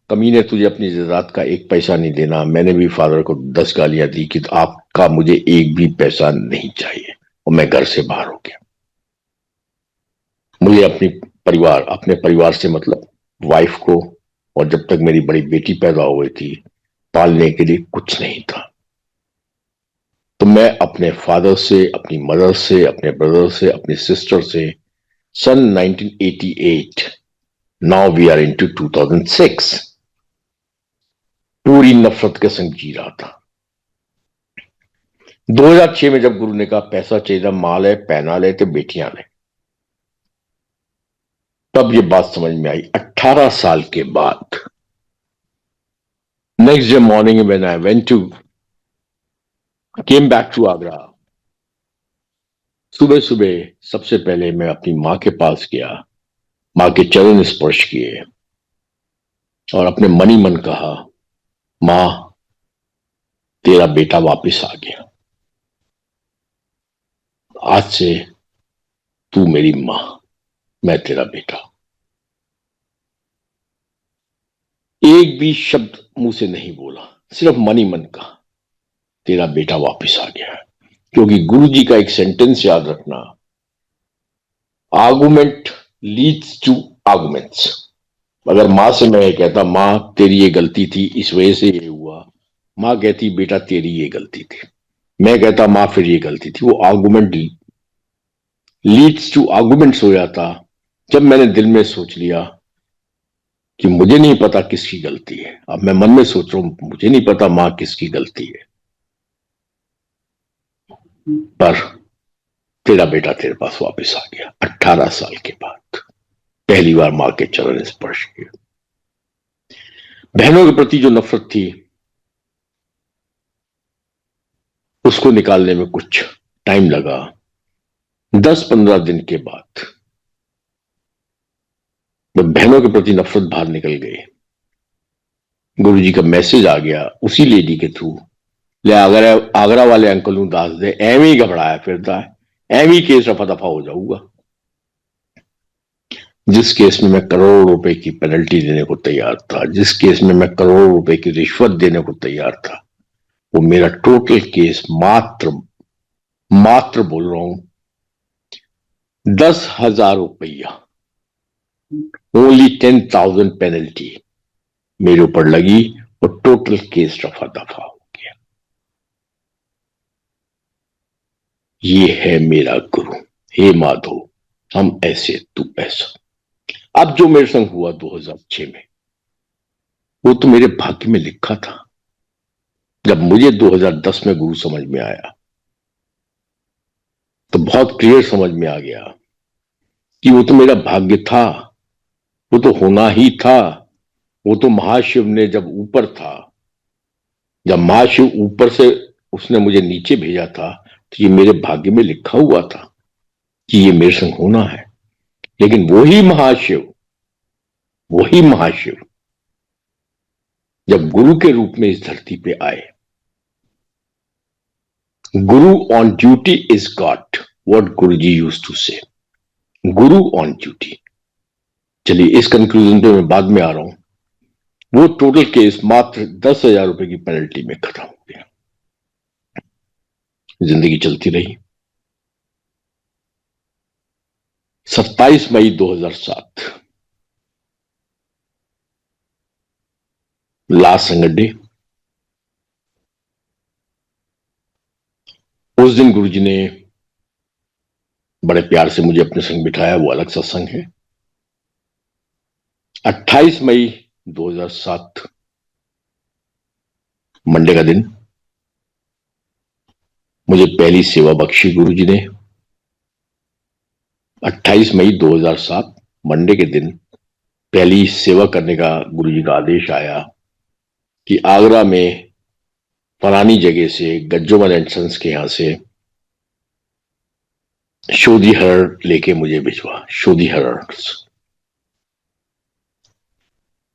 कमीने तुझे अपनी जायदाद का एक पैसा नहीं देना। मैंने भी फादर को 10 गालियां दी कि आपका मुझे एक भी पैसा नहीं चाहिए, और मैं घर से बाहर हो गया। मुझे अपने परिवार से मतलब वाइफ को, और जब तक मेरी बड़ी बेटी पैदा हुई थी, पालने के लिए कुछ नहीं था। तो मैं अपने फादर से, अपनी मदर से, अपने ब्रदर से, अपनी सिस्टर से सन 1988, नाउ वी आर इनटू 2006, पूरी नफरत के संग जी रहा था। 2006 में जब गुरु ने कहा पैसा चाहिए, माल है, पहना ले तो बेटियां ले, तब ये बात समझ में आई 18 साल के बाद। Next day morning when I went to came back to Agra, सुबह सुबह सबसे पहले मैं अपनी मां के पास गया, मां के चरण स्पर्श किए, और अपने मनी मन कहा, मां तेरा बेटा वापस आ गया, आज से तू मेरी मां, मैं तेरा बेटा। एक भी शब्द मुंह से नहीं बोला, सिर्फ मन ही मन का, तेरा बेटा वापस आ गया। क्योंकि गुरु जी का एक सेंटेंस याद रखना, आर्गुमेंट लीड्स टू आर्गुमेंट्स। अगर मां से मैं ये कहता मां तेरी ये गलती थी, इस वजह से ये हुआ, मां कहती बेटा तेरी ये गलती थी, मैं कहता मां फिर ये गलती थी, वो आर्गुमेंट लीड्स टू आर्गुमेंट्स हो जाता। जब मैंने दिल में सोच लिया कि मुझे नहीं पता किसकी गलती है, अब मैं मन में सोच रहा हूं मुझे नहीं पता मां किसकी गलती है, पर तेरा बेटा तेरे पास वापस आ गया 18 साल के बाद, पहली बार मां के चरण स्पर्श किया। बहनों के प्रति जो नफरत थी उसको निकालने में कुछ टाइम लगा। 10-15 दिन के बाद जब बहनों के प्रति नफरत बाहर निकल गई, गुरुजी का मैसेज आ गया उसी लेडी के थ्रू, ले आगरा आगरा वाले अंकल ਨੂੰ ਦੱਸ ਦੇ ਐਵੇਂ ਹੀ घबराया फिरता है, ਐਵੇਂ ही केस रफा दफा हो जाऊगा। जिस केस में मैं करोड़ रुपए की पेनल्टी देने को तैयार था, जिस केस में मैं करोड़ रुपए की रिश्वत देने को तैयार था, वो मेरा टोटल केस मात्र मात्र बोल रहा हूं 10,000 रुपया, ओनली 10,000 पेनल्टी मेरे ऊपर लगी और टोटल केस रफा दफा हो गया। ये है मेरा गुरु, हे माधो हम ऐसे तू ऐसा। अब जो मेरे संग हुआ 2006 में, वो तो मेरे भाग्य में लिखा था। जब मुझे 2010 में गुरु समझ में आया तो बहुत क्लियर समझ में आ गया कि वो तो मेरा भाग्य था, वो तो होना ही था। वो तो महाशिव ने जब ऊपर था, जब महाशिव ऊपर से उसने मुझे नीचे भेजा था, तो ये मेरे भाग्य में लिखा हुआ था कि ये मेरे संग होना है। लेकिन वही महाशिव जब गुरु के रूप में इस धरती पे आए, guru on duty is God, what Guruji used to say, guru on duty. चलिए इस कंक्लूजन पे मैं बाद में आ रहा हूं। वो टोटल केस मात्र 10,000 रुपए की पेनल्टी में खत्म हो गया। जिंदगी चलती रही। 27 मई 2007 लास्ट संगत डे। उस दिन गुरुजी ने बड़े प्यार से मुझे अपने संग बिठाया, वो अलग सत्संग है। 28 मई 2007 मंडे का दिन मुझे पहली सेवा बख्शी गुरुजी ने। 28 मई 2007 मंडे के दिन पहली सेवा करने का गुरुजी का आदेश आया कि आगरा में फलानी जगह से गज्जोमल एंड सन्स के यहां से शोधी हर लेके मुझे भिजवा। शोधी हर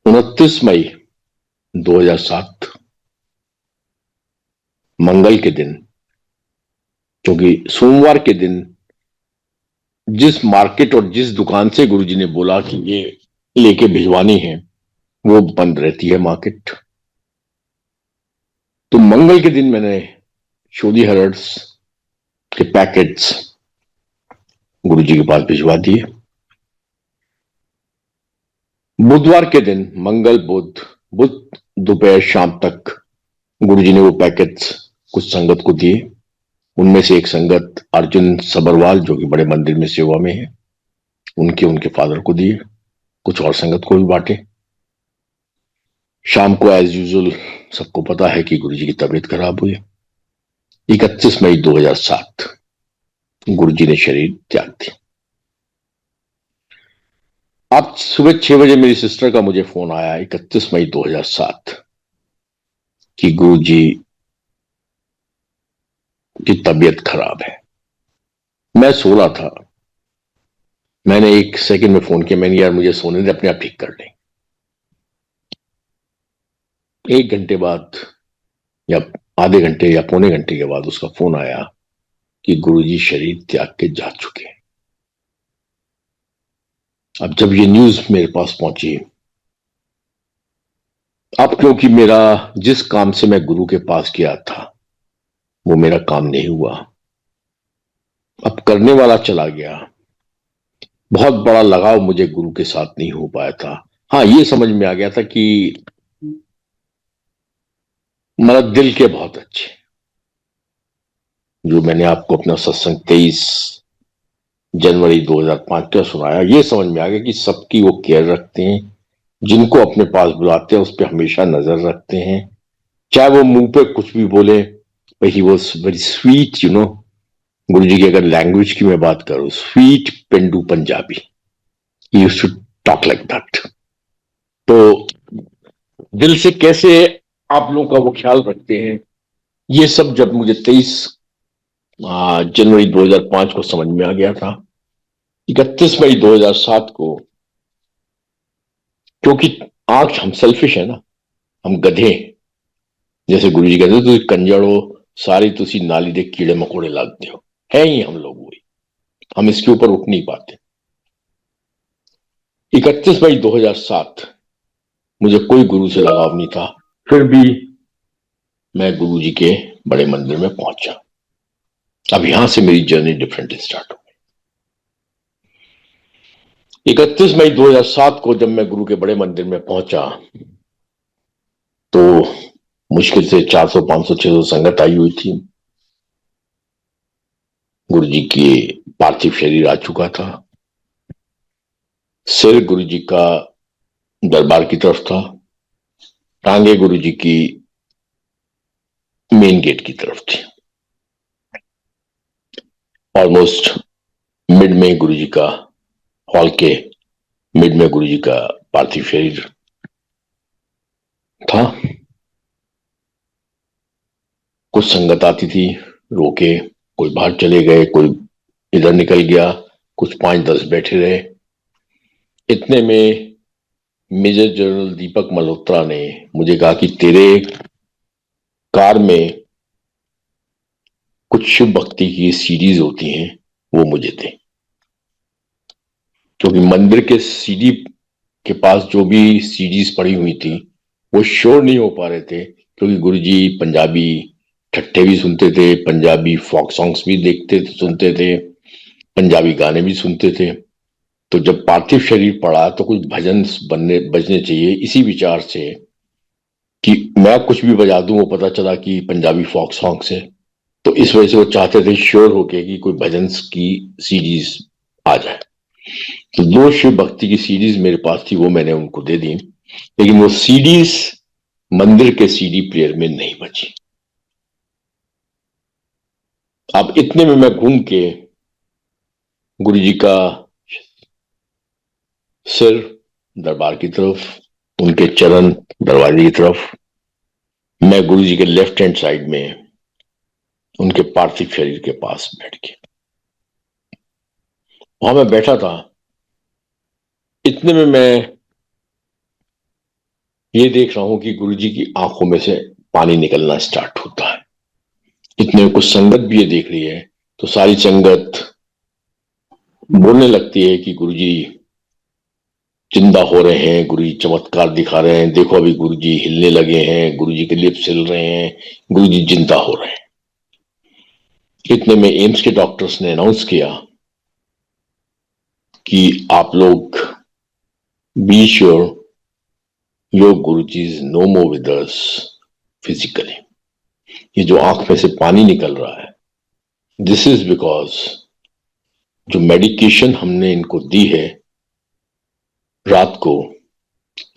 29 मई 2007 मंगल के दिन, क्योंकि सोमवार के दिन जिस मार्केट और जिस दुकान से गुरुजी ने बोला कि ये लेके भिजवानी है वो बंद रहती है मार्केट, तो मंगल के दिन मैंने शोधी हर्ड्स के पैकेट्स गुरुजी के पास भिजवा दिए। बुधवार के दिन, मंगल बुध दोपहर शाम तक गुरुजी ने वो पैकेट्स कुछ संगत को दिए। उनमें से एक संगत अर्जुन सबरवाल जो कि बड़े मंदिर में सेवा में है, उनके फादर को दिए, कुछ और संगत को भी बांटे। शाम को एज यूजुअल सबको पता है कि गुरुजी की तबीयत खराब हुई। 31 मई 2007 गुरुजी ने शरीर त्याग दिया। अब सुबह 6 बजे मेरी सिस्टर का मुझे फोन आया 31 मई 2007 कि गुरुजी की तबीयत खराब है। मैं सो रहा था, मैंने 1 सेकंड में फोन किया, मैंने यार मुझे सोने दे, अपने आप ठीक कर लें। 1 घंटे बाद या आधे घंटे या पौने घंटे के बाद उसका फोन आया कि गुरुजी शरीर त्याग के जा चुके हैं। अब जब ये न्यूज मेरे पास पहुंची अब क्योंकि मेरा जिस काम से मैं गुरु के पास गया था वो मेरा काम नहीं हुआ, अब करने वाला चला गया। बहुत बड़ा लगाव मुझे गुरु के साथ नहीं हो पाया था। हाँ, ये समझ में आ गया था कि मेरा दिल के बहुत अच्छे, जो मैंने आपको अपना सत्संग 23 जनवरी 2005 का सुनाया, ये समझ में आ गया कि सबकी वो केयर रखते हैं, जिनको अपने पास बुलाते हैं उस पर हमेशा नजर रखते हैं, चाहे वो मुंह पे कुछ भी बोले। ही वॉज वेरी स्वीट, गुरु जी की अगर लैंग्वेज की मैं बात करूं, स्वीट पेंडू Punjabi, you should talk like that. तो दिल से कैसे आप लोगों का वो ख्याल रखते हैं, ये सब जब मुझे 23 जनवरी 2005 को समझ में आ गया था। 31 मई 2007 को, क्योंकि आंख हम सेल्फिश है ना, हम गधे हैं। जैसे गुरु जी कहते तुम कंजड़ हो, सारी तुसी नाली दे कीड़े मकोड़े लगते हो, है ही हम लोग वही, हम इसके ऊपर उठ नहीं पाते। 31 मई 2007, मुझे कोई गुरु से लगाव नहीं था, फिर भी मैं गुरु जी के बड़े मंदिर में पहुंचा। अब यहां से मेरी जर्नी डिफरेंट स्टार्ट हो गई। 31 मई 2007 को जब मैं गुरु के बड़े मंदिर में पहुंचा तो मुश्किल से 400 500 600 संगत आई हुई थी। गुरु जी की पार्थिव शरीर आ चुका था। सिर गुरु जी का दरबार की तरफ था, टांगे गुरु जी की मेन गेट की तरफ थी। ऑलमोस्ट मिड में गुरु जी का, हॉल के मिड में गुरु जी का पार्थिव शरीर था। कुछ संगत आती थी, रोके, कोई बाहर चले गए, कोई इधर निकल गया, कुछ 5-10 बैठे रहे। इतने में मेजर जनरल दीपक मल्होत्रा ने मुझे कहा कि तेरे कार में कुछ शिव भक्ति की सीडीज होती हैं, वो मुझे दे। क्योंकि मंदिर के सीडी के पास जो भी सीडीज पड़ी हुई थी वो श्योर नहीं हो पा रहे थे, क्योंकि गुरुजी पंजाबी ठट्ठे भी सुनते थे, पंजाबी फोक सॉन्ग्स भी देखते सुनते थे, पंजाबी गाने भी सुनते थे। तो जब पार्थिव शरीर पड़ा तो कुछ भजन बजने चाहिए, इसी विचार से कि मैं कुछ भी बजा दूं वो पता चला कि पंजाबी फोक सॉन्ग्स है। तो इस वजह से वो चाहते थे श्योर होके कि कोई भजन की सीरीज आ जाए। तो 2 शिव भक्ति की सीरीज मेरे पास थी, वो मैंने उनको दे दी, लेकिन वो सीडीज मंदिर के सीडी प्लेयर में नहीं बची। अब इतने में मैं घूम के गुरु जी का सिर दरबार की तरफ, उनके चरण दरवाजे की तरफ, मैं गुरु जी के लेफ्ट हैंड साइड में उनके पार्थिव शरीर के पास बैठ के वहां मैं बैठा था। इतने में मैं ये देख रहा हूं कि गुरु जी की आंखों में से पानी निकलना स्टार्ट होता है। इतने में कुछ संगत भी ये देख रही है, तो सारी संगत बोलने लगती है कि गुरु जी जिंदा हो रहे हैं, गुरु जी चमत्कार दिखा रहे हैं, देखो अभी गुरु जी हिलने लगे हैं, गुरु जी के लिप्स हिल रहे हैं, गुरु जी जिंदा हो रहे हैं। इतने में एम्स के डॉक्टर्स ने अनाउंस किया कि आप लोग B sure your Guru ji is no more with us physically. ये जो आंख में से पानी निकल रहा है, दिस इज बिकॉज जो मेडिकेशन हमने इनको दी है रात को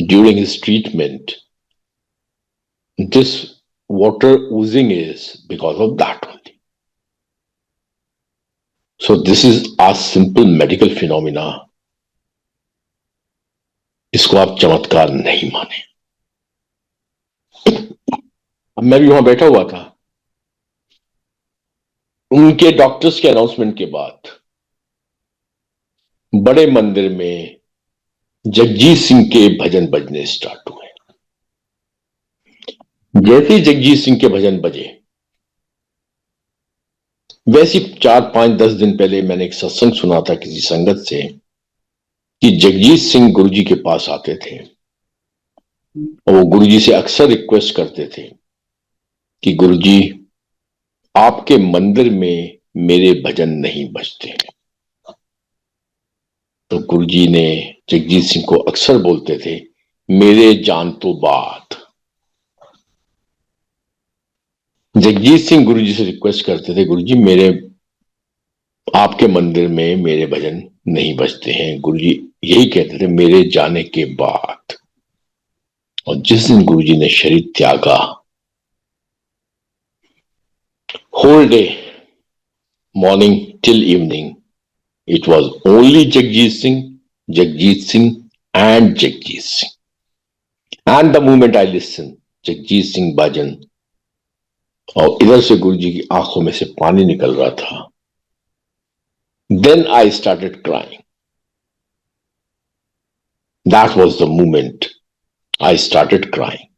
during his treatment, this water oozing is because of that only. So this is a simple medical phenomena. इसको आप चमत्कार नहीं माने। अब मैं भी वहां बैठा हुआ था। उनके डॉक्टर्स के अनाउंसमेंट के बाद बड़े मंदिर में जगजीत सिंह के भजन बजने स्टार्ट हुए। जैसे ही जगजीत सिंह के भजन बजे, वैसे 4-5-10 दिन पहले मैंने एक सत्संग सुना था किसी संगत से कि जगजीत सिंह गुरु जी के पास आते थे वो गुरुजी से अक्सर रिक्वेस्ट करते थे कि गुरुजी आपके मंदिर में मेरे भजन नहीं बजते हैं। तो गुरुजी ने जगजीत सिंह को अक्सर बोलते थे, मेरे जान तो बात। जगजीत सिंह गुरुजी से रिक्वेस्ट करते थे, गुरुजी मेरे आपके मंदिर में मेरे भजन नहीं बजते हैं। गुरुजी यही कहते थे, मेरे जाने के बाद। और जिस दिन गुरुजी ने शरीर त्यागा, whole day morning till evening it was only Jagjit Singh and Jagjit Singh. And the moment I listened, Jagjit Singh Bhajan, और इधर से गुरु जी की आंखों में से पानी निकल रहा था, then I started crying. That was the moment I started crying.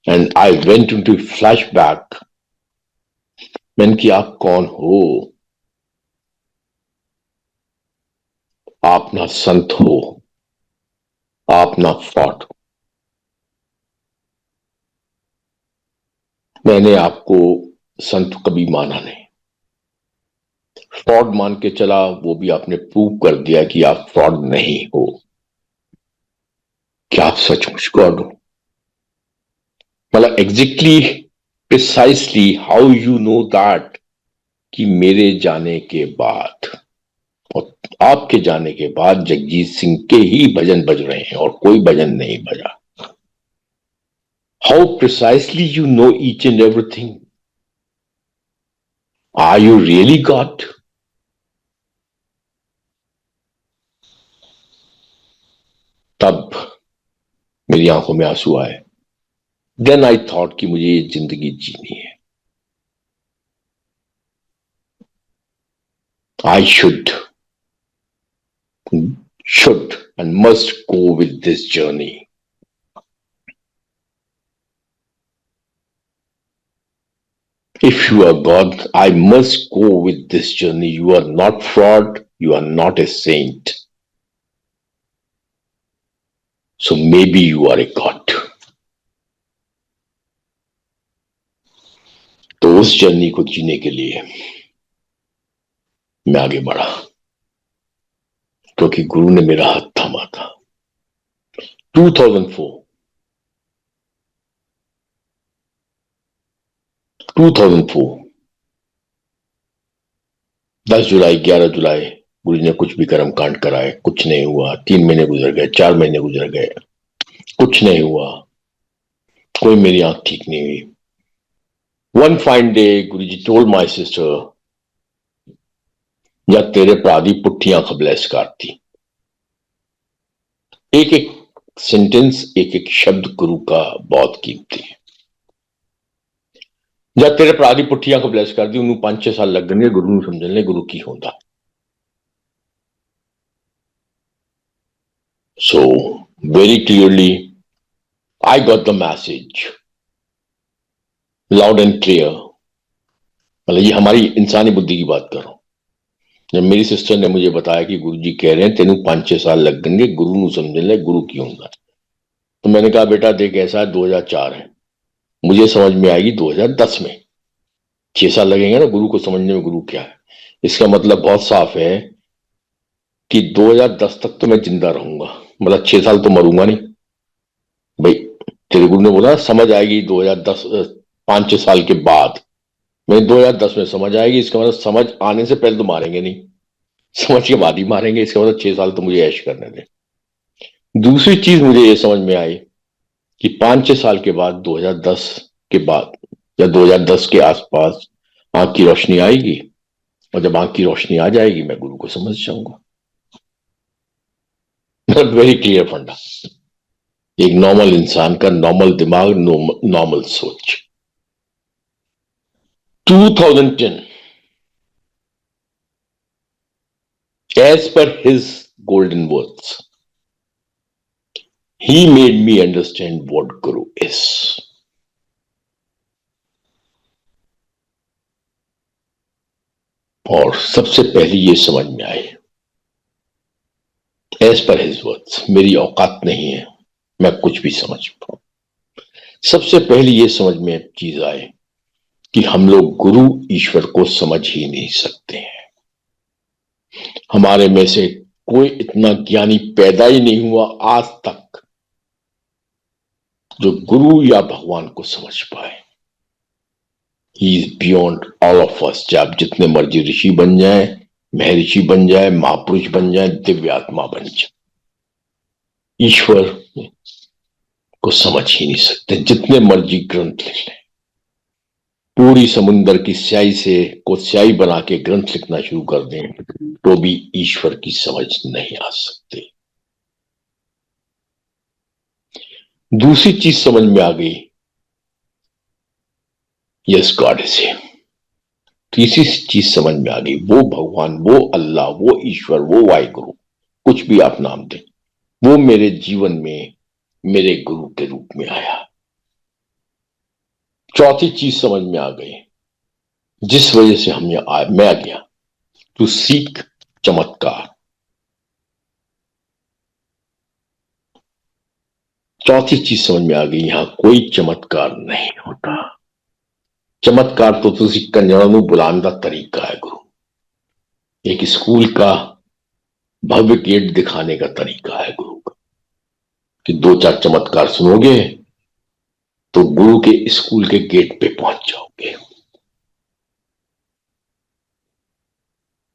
And I went into flashback. मैंने कि आप कौन हो? आप ना संत हो, आप ना फ्रॉड हो। मैंने आपको संत कभी माना नहीं, फ्रॉड मान के चला, वो भी आपने प्रूव कर दिया कि आप फ्रॉड नहीं हो। क्या आप सचमुच गॉड हो? मतलब exactly precisely how you know that कि मेरे जाने के बाद और आपके जाने के बाद जगजीत सिंह के ही भजन बज रहे हैं और कोई भजन नहीं बजा। How precisely you know each and everything? Are you really God? तब मेरी आंखों में आंसू आए। देन आई थॉट कि मुझे ये जिंदगी जीनी है। आई should and must go with this journey. If you are God, I must go with this journey. You are not fraud, you are not a saint. So maybe you are a God. तो उस journey को जीने के लिए मैं आगे बढ़ा, क्योंकि गुरु ने मेरा हाथ थामा था। 2004 10 जुलाई 11 जुलाई गुरु ने कुछ भी कर्म कांड कराए, कुछ नहीं हुआ। 3 महीने गुजर गए, 4 महीने गुजर गए, कुछ नहीं हुआ। कोई मेरी आंख ठीक नहीं हुई। One fine day, Guruji told my sister, जब तेरे प्रादी पुट्ठियां खबलेस करती। एक एक सेंटेंस, एक एक शब्द गुरु का बहुत कीमती है। जब तेरे प्रादी पुट्ठियां खबलेस कर दी, उन्होंने 5-6 साल लग गए गुरु समझने गुरु की होता। So very clearly I got the message loud and clear। मतलब ये हमारी इंसानी बुद्धि की बात कर रहा हूं। जब मेरी सिस्टर ने मुझे बताया कि गुरुजी कह रहे हैं तेन 5-6 साल लग गए गुरु समझने गुरु की होगा, तो मैंने कहा बेटा देख ऐसा है, 2004 है, मुझे समझ में आएगी 2010 में। 6 साल लगेंगे ना गुरु को समझने में गुरु क्या है। इसका मतलब बहुत साफ है कि 2010 तक तो मैं जिंदा रहूंगा, मतलब 6 साल तो मरूंगा नहीं भाई। तेरे गुरु ने बोला समझ आएगी 2010 5-6 साल के बाद। मैं 2010 में समझ आएगी, इसका मतलब समझ आने से पहले तो मारेंगे नहीं, समझ के बाद ही मारेंगे। इसका मतलब 6 साल तो मुझे ऐश करने दें। दूसरी चीज मुझे ये समझ में आई कि 5-6 साल के बाद 2010 के बाद या 2010 के आसपास आंख की रोशनी आएगी, और जब आंख की रोशनी आ जाएगी मैं गुरु को समझ जाऊंगा। वेरी क्लियर फंडा, एक नॉर्मल इंसान का नॉर्मल दिमाग, नॉर्मल सोच। 2010 as per his golden words, he made me understand what Guru is. और सबसे पहले ये समझ में आए, एज पर हिज वर्ड्स, मेरी औकात नहीं है मैं कुछ भी समझ पाऊं। सबसे पहले ये समझ में चीज आए कि हम लोग गुरु ईश्वर को समझ ही नहीं सकते हैं। हमारे में से कोई इतना ज्ञानी पैदा ही नहीं हुआ आज तक जो गुरु या भगवान को समझ पाए। He is beyond all of us. चाहे आप जितने मर्जी ऋषि बन जाए, महर्षि बन जाए, महापुरुष बन जाए, दिव्य आत्मा बन जाए, ईश्वर को समझ ही नहीं सकते। जितने मर्जी ग्रंथ लिख लें, पूरी समुंदर की स्याही से को स्याही बना के ग्रंथ लिखना शुरू कर दें तो भी ईश्वर की समझ नहीं आ सकती। दूसरी चीज समझ में आ गई, यस गॉड इज हियर। तीसरी चीज समझ में आ गई, वो भगवान, वो अल्लाह, वो ईश्वर, वो वाहिगुरु, कुछ भी आप नाम दें, वो मेरे जीवन में मेरे गुरु के रूप में आया। चौथी चीज समझ में आ गई, जिस वजह से मैं आ गया टू सीक चमत्कार। चौथी चीज समझ में आ गई, यहां कोई चमत्कार नहीं होता। चमत्कार तो तुसी कंजरों बुलाने का तरीका है गुरु। एक स्कूल का भव्य गेट दिखाने का तरीका है गुरु का, कि दो चार चमत्कार सुनोगे तो गुरु के स्कूल के गेट पे पहुंच जाओगे।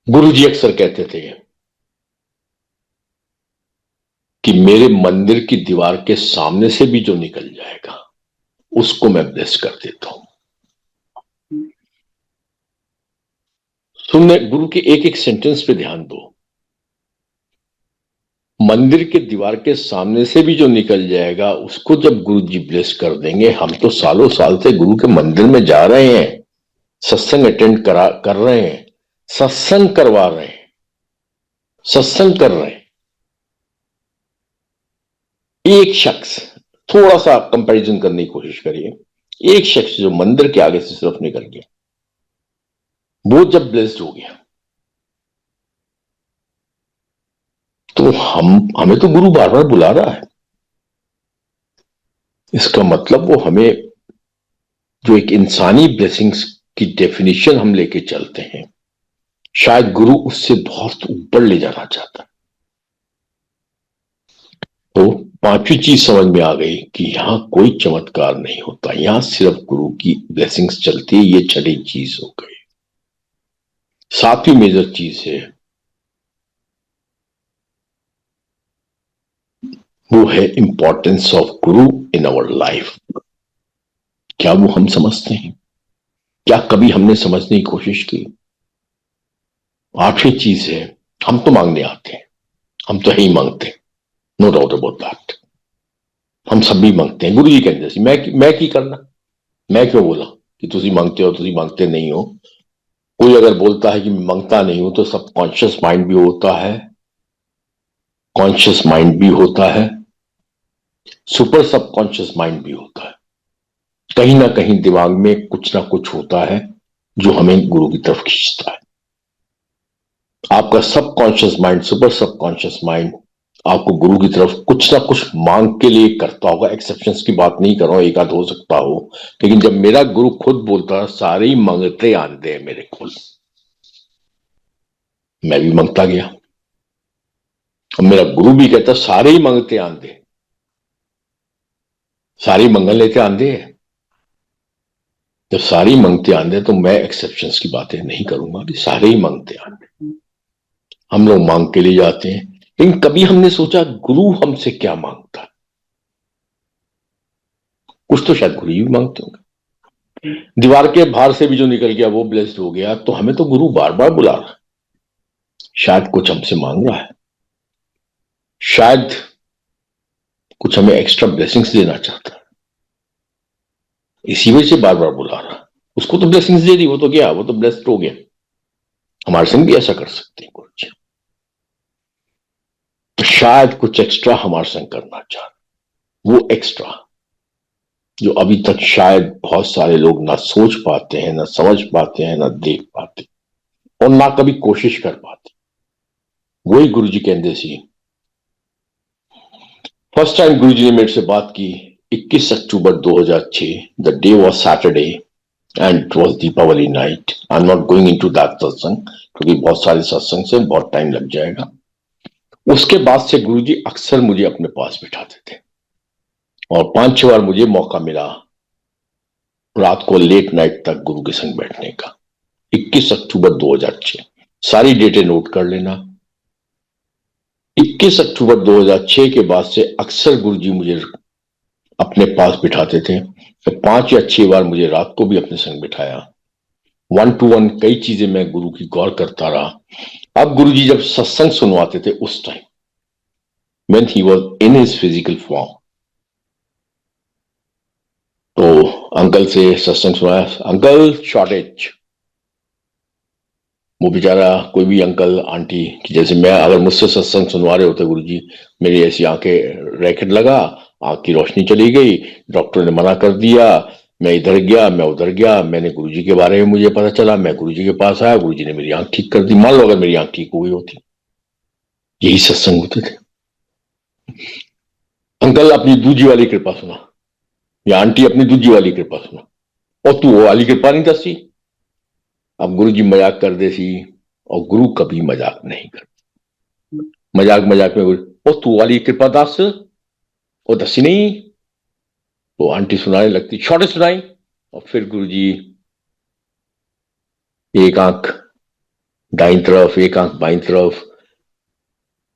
गुरु जी अक्सर कहते थे कि मेरे मंदिर की दीवार के सामने से भी जो निकल जाएगा उसको मैं ब्लेस कर देता हूं। सुनने गुरु के एक एक सेंटेंस पे ध्यान दो। मंदिर के दीवार के सामने से भी जो निकल जाएगा उसको जब गुरु जी ब्लेस कर देंगे, हम तो सालों साल से गुरु के मंदिर में जा रहे हैं, सत्संग अटेंड कर रहे हैं, सत्संग करवा रहे हैं, सत्संग कर रहे हैं। एक शख्स, थोड़ा सा कंपैरिजन करने की कोशिश करिए, एक शख्स जो मंदिर के आगे से सिर्फ निकल गया, वो जब ब्लेस्ड हो गया तो हमें तो गुरु बार बार बुला रहा है। इसका मतलब वो हमें जो एक इंसानी ब्लेसिंग्स की डेफिनेशन हम लेके चलते हैं, शायद गुरु उससे बहुत ऊपर ले जाना चाहता है। तो पांचवी चीज समझ में आ गई कि यहां कोई चमत्कार नहीं होता, यहां सिर्फ गुरु की ब्लेसिंग्स चलती है। ये छठी चीज हो गई। सातवीं मेजर चीज है, वो है importance of Guru in our life. क्या वो हम समझते हैं? क्या कभी हमने समझने की कोशिश की? आठवीं चीज है, हम तो मांगने आते हैं, हम तो है ही मांगते, नो डाउट अबाउट दैट। हम सब भी मांगते हैं। गुरु जी कहते हैं मैं की करना, मैं क्यों बोला कि तुसी मांगते हो, तुसी मांगते नहीं हो। कोई अगर बोलता है कि मैं मांगता नहीं हूं तो सबकॉन्शियस माइंड भी होता है, कॉन्शियस माइंड भी होता है, सुपर सबकॉन्शियस माइंड भी होता है। कहीं ना कहीं दिमाग में कुछ ना कुछ होता है जो हमें गुरु की तरफ खींचता है। आपका subconscious mind, super subconscious mind आपको गुरु की तरफ कुछ ना कुछ मांग के लिए करता होगा। एक्सेप्शंस की बात नहीं कर रहा हूं, एक आध हो सकता हो, लेकिन जब मेरा गुरु खुद बोलता है सारे ही मांगते आंदे हैं मेरे खुल, मैं भी मांगता गया। और मेरा गुरु भी कहता सारे ही मांगते आंदे, सारे मंगल लेते आंदे हैं। जब सारे ही मांगते आंदे तो मैं एक्सेप्शंस की बातें नहीं करूंगा कि सारे ही मांगते आंदे। हम लोग मांग के लिए जाते हैं, लेकिन कभी हमने सोचा गुरु हमसे क्या मांगता है? कुछ तो शायद गुरु ही मांगते होंगे। दीवार के बाहर से भी जो निकल गया वो ब्लेस्ड हो गया, तो हमें तो गुरु बार बार बुला रहा है, शायद कुछ हमसे मांग रहा है, शायद कुछ हमें एक्स्ट्रा ब्लेसिंग्स देना चाहता है, इसी वजह से बार बार बुला रहा है। उसको तो ब्लेसिंग्स दे दी, वो तो गया, वो तो ब्लेस्ड हो गया। हमारे संग भी ऐसा कर सकते हैं कुछ, तो शायद कुछ एक्स्ट्रा हमारे संग करना चाह रहा, वो एक्स्ट्रा जो अभी तक शायद बहुत सारे लोग ना सोच पाते हैं, ना समझ पाते हैं, ना देख पाते और ना कभी कोशिश कर पाते। वही गुरु जी कहते सी, फर्स्ट टाइम गुरु जी ने मेरे से बात की 21 October 2006, the day was Saturday and it was Deepavali night. I am not going in to that satsang, क्योंकि बहुत सारे सत्संग से बहुत टाइम लग जाएगा। उसके बाद से गुरुजी अक्सर मुझे अपने पास बिठाते थे और 5-6 बार मुझे मौका मिला रात को लेट नाइट तक गुरु के संग बैठने का। 21 अक्टूबर 2006, सारी डेटें नोट कर लेना। 21 अक्टूबर 2006 के बाद से अक्सर गुरुजी मुझे अपने पास बिठाते थे। फिर 5 या 6 बार मुझे रात को भी अपने संग बिठाया। 1-to-1 कई चीजें मैं गुरु की गौर करता रहा। अब गुरुजी जब सत्संग सुनवाते थे उस time when he was in his physical form, तो अंकल से सत्संग सुनाया। अंकल शॉर्टेज, वो बेचारा कोई भी अंकल आंटी कि जैसे मैं अगर मुझसे सत्संग सुनवा रहे होते गुरुजी, मेरी ऐसी आंखें रैकेट लगा, आंख की रोशनी चली गई, डॉक्टर ने मना कर दिया, मैं इधर गया मैं उधर गया, मैंने गुरुजी के बारे में मुझे पता चला, मैं गुरुजी के पास आया, गुरुजी ने मेरी आंख ठीक कर दी। मान लो अगर मेरी आंख ठीक हो गई होती, यही सत्संग होते थे। अंकल अपनी दूजी वाली कृपा सुना, या आंटी अपनी दूजी वाली कृपा सुना, और तू वो वाली कृपा नहीं दसी। अब गुरुजी मजाक कर दे सी, और गुरु कभी मजाक नहीं करते। मजाक मजाक में गुरु, ओ तू वाली कृपा दास, वो दसी नहीं। वो आंटी सुनाने लगती, छोटे सुनाई, और फिर गुरुजी एक आंख दाईं तरफ एक आंख बाईं तरफ।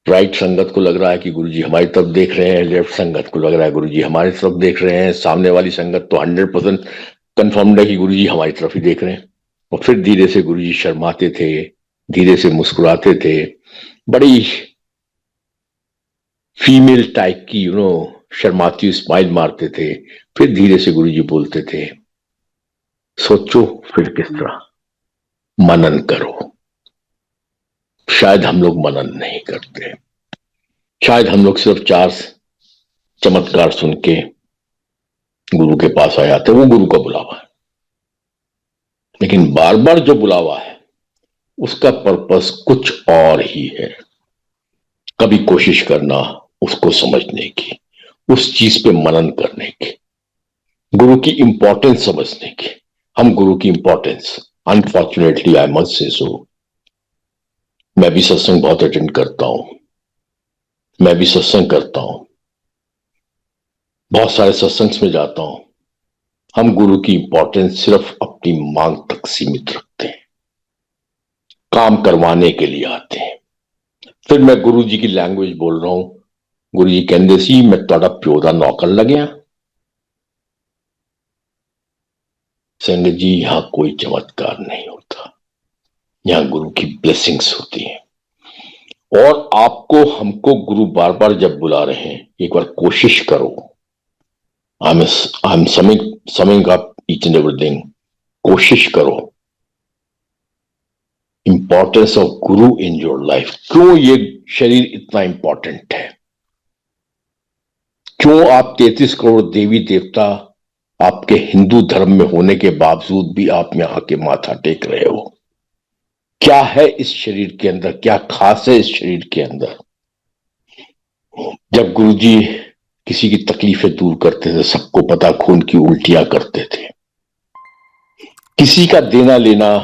राइट संगत को लग रहा है कि गुरुजी हमारी तरफ देख रहे हैं, लेफ्ट संगत को लग रहा है गुरुजी हमारी तरफ देख रहे हैं, सामने वाली संगत तो 100% कंफर्म्ड है कि गुरुजी हमारी तरफ ही देख रहे हैं। और फिर धीरे से गुरुजी शर्माते थे, धीरे से मुस्कुराते थे, बड़ी फीमेल टाइप की शर्माती स्माइल मारते थे। फिर धीरे से गुरुजी बोलते थे, सोचो फिर किस तरह, मनन करो। शायद हम लोग मनन नहीं करते, शायद हम लोग सिर्फ 4 चमत्कार सुन के गुरु के पास आ जाते, वो गुरु का बुलावा है। लेकिन बार बार जो बुलावा है उसका पर्पस कुछ और ही है। कभी कोशिश करना उसको समझने की, उस चीज पे मनन करने की, गुरु की इंपॉर्टेंस समझने की। हम गुरु की importance, unfortunately I must say सो, मैं भी सत्संग बहुत अटेंड करता हूं, मैं भी सत्संग करता हूं, बहुत सारे सत्संग में जाता हूं। हम गुरु की इंपॉर्टेंस सिर्फ अपनी मांग तक सीमित रखते हैं, काम करवाने के लिए आते हैं। फिर मैं गुरु जी की लैंग्वेज बोल रहा हूं, गुरु जी कहते सी मैं ਤੁਹਾਡਾ ਪਿਓ ਦਾ नौकर लग्या। संगत जी यहां कोई चमत्कार नहीं होता, यहां गुरु की ब्लेसिंग्स होती हैं। और आपको हमको गुरु बार बार जब बुला रहे हैं, एक बार कोशिश करो। I am summing up each and everything, कोशिश करो। Importance of Guru in your life, क्यों ये शरीर इतना इंपॉर्टेंट है, क्यों आप 33 करोड़ देवी देवता आपके हिंदू धर्म में होने के बावजूद भी आप यहां के माथा टेक रहे हो। क्या है इस शरीर के अंदर, क्या खास है इस शरीर के अंदर। जब गुरुजी किसी की तकलीफें दूर करते थे, सबको पता खून की उल्टियां करते थे, किसी का देना लेना।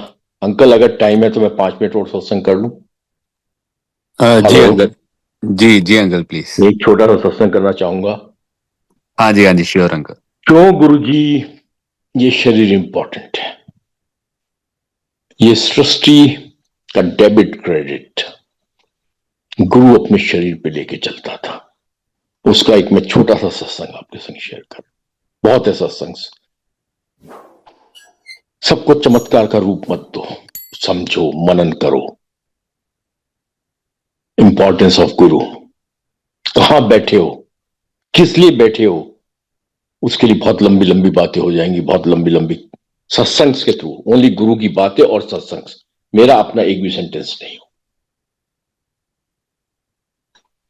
अंकल अगर टाइम है तो मैं 5 मिनट और सत्संग कर लूं। जी हेलो, अंकल, जी जी अंकल प्लीज। एक छोटा सा सत्संग करना चाहूंगा। हाँ जी श्योर अंकल। क्यों गुरुजी ये शरीर इंपॉर्टेंट है। ये सृष्टि का डेबिट क्रेडिट गुरु अपने शरीर पे लेके चलता था। उसका एक मैं छोटा सा सत्संग आपके संग शेयर कर, बहुत है सत्संग, सबको चमत्कार का रूप मत दो, समझो, मनन करो। इंपॉर्टेंस ऑफ गुरु, कहां बैठे हो, किस लिए बैठे हो, उसके लिए बहुत लंबी लंबी बातें हो जाएंगी, बहुत लंबी लंबी सत्संग के थ्रू। ओनली गुरु की बातें और सत्संग, मेरा अपना एक भी सेंटेंस नहीं हो।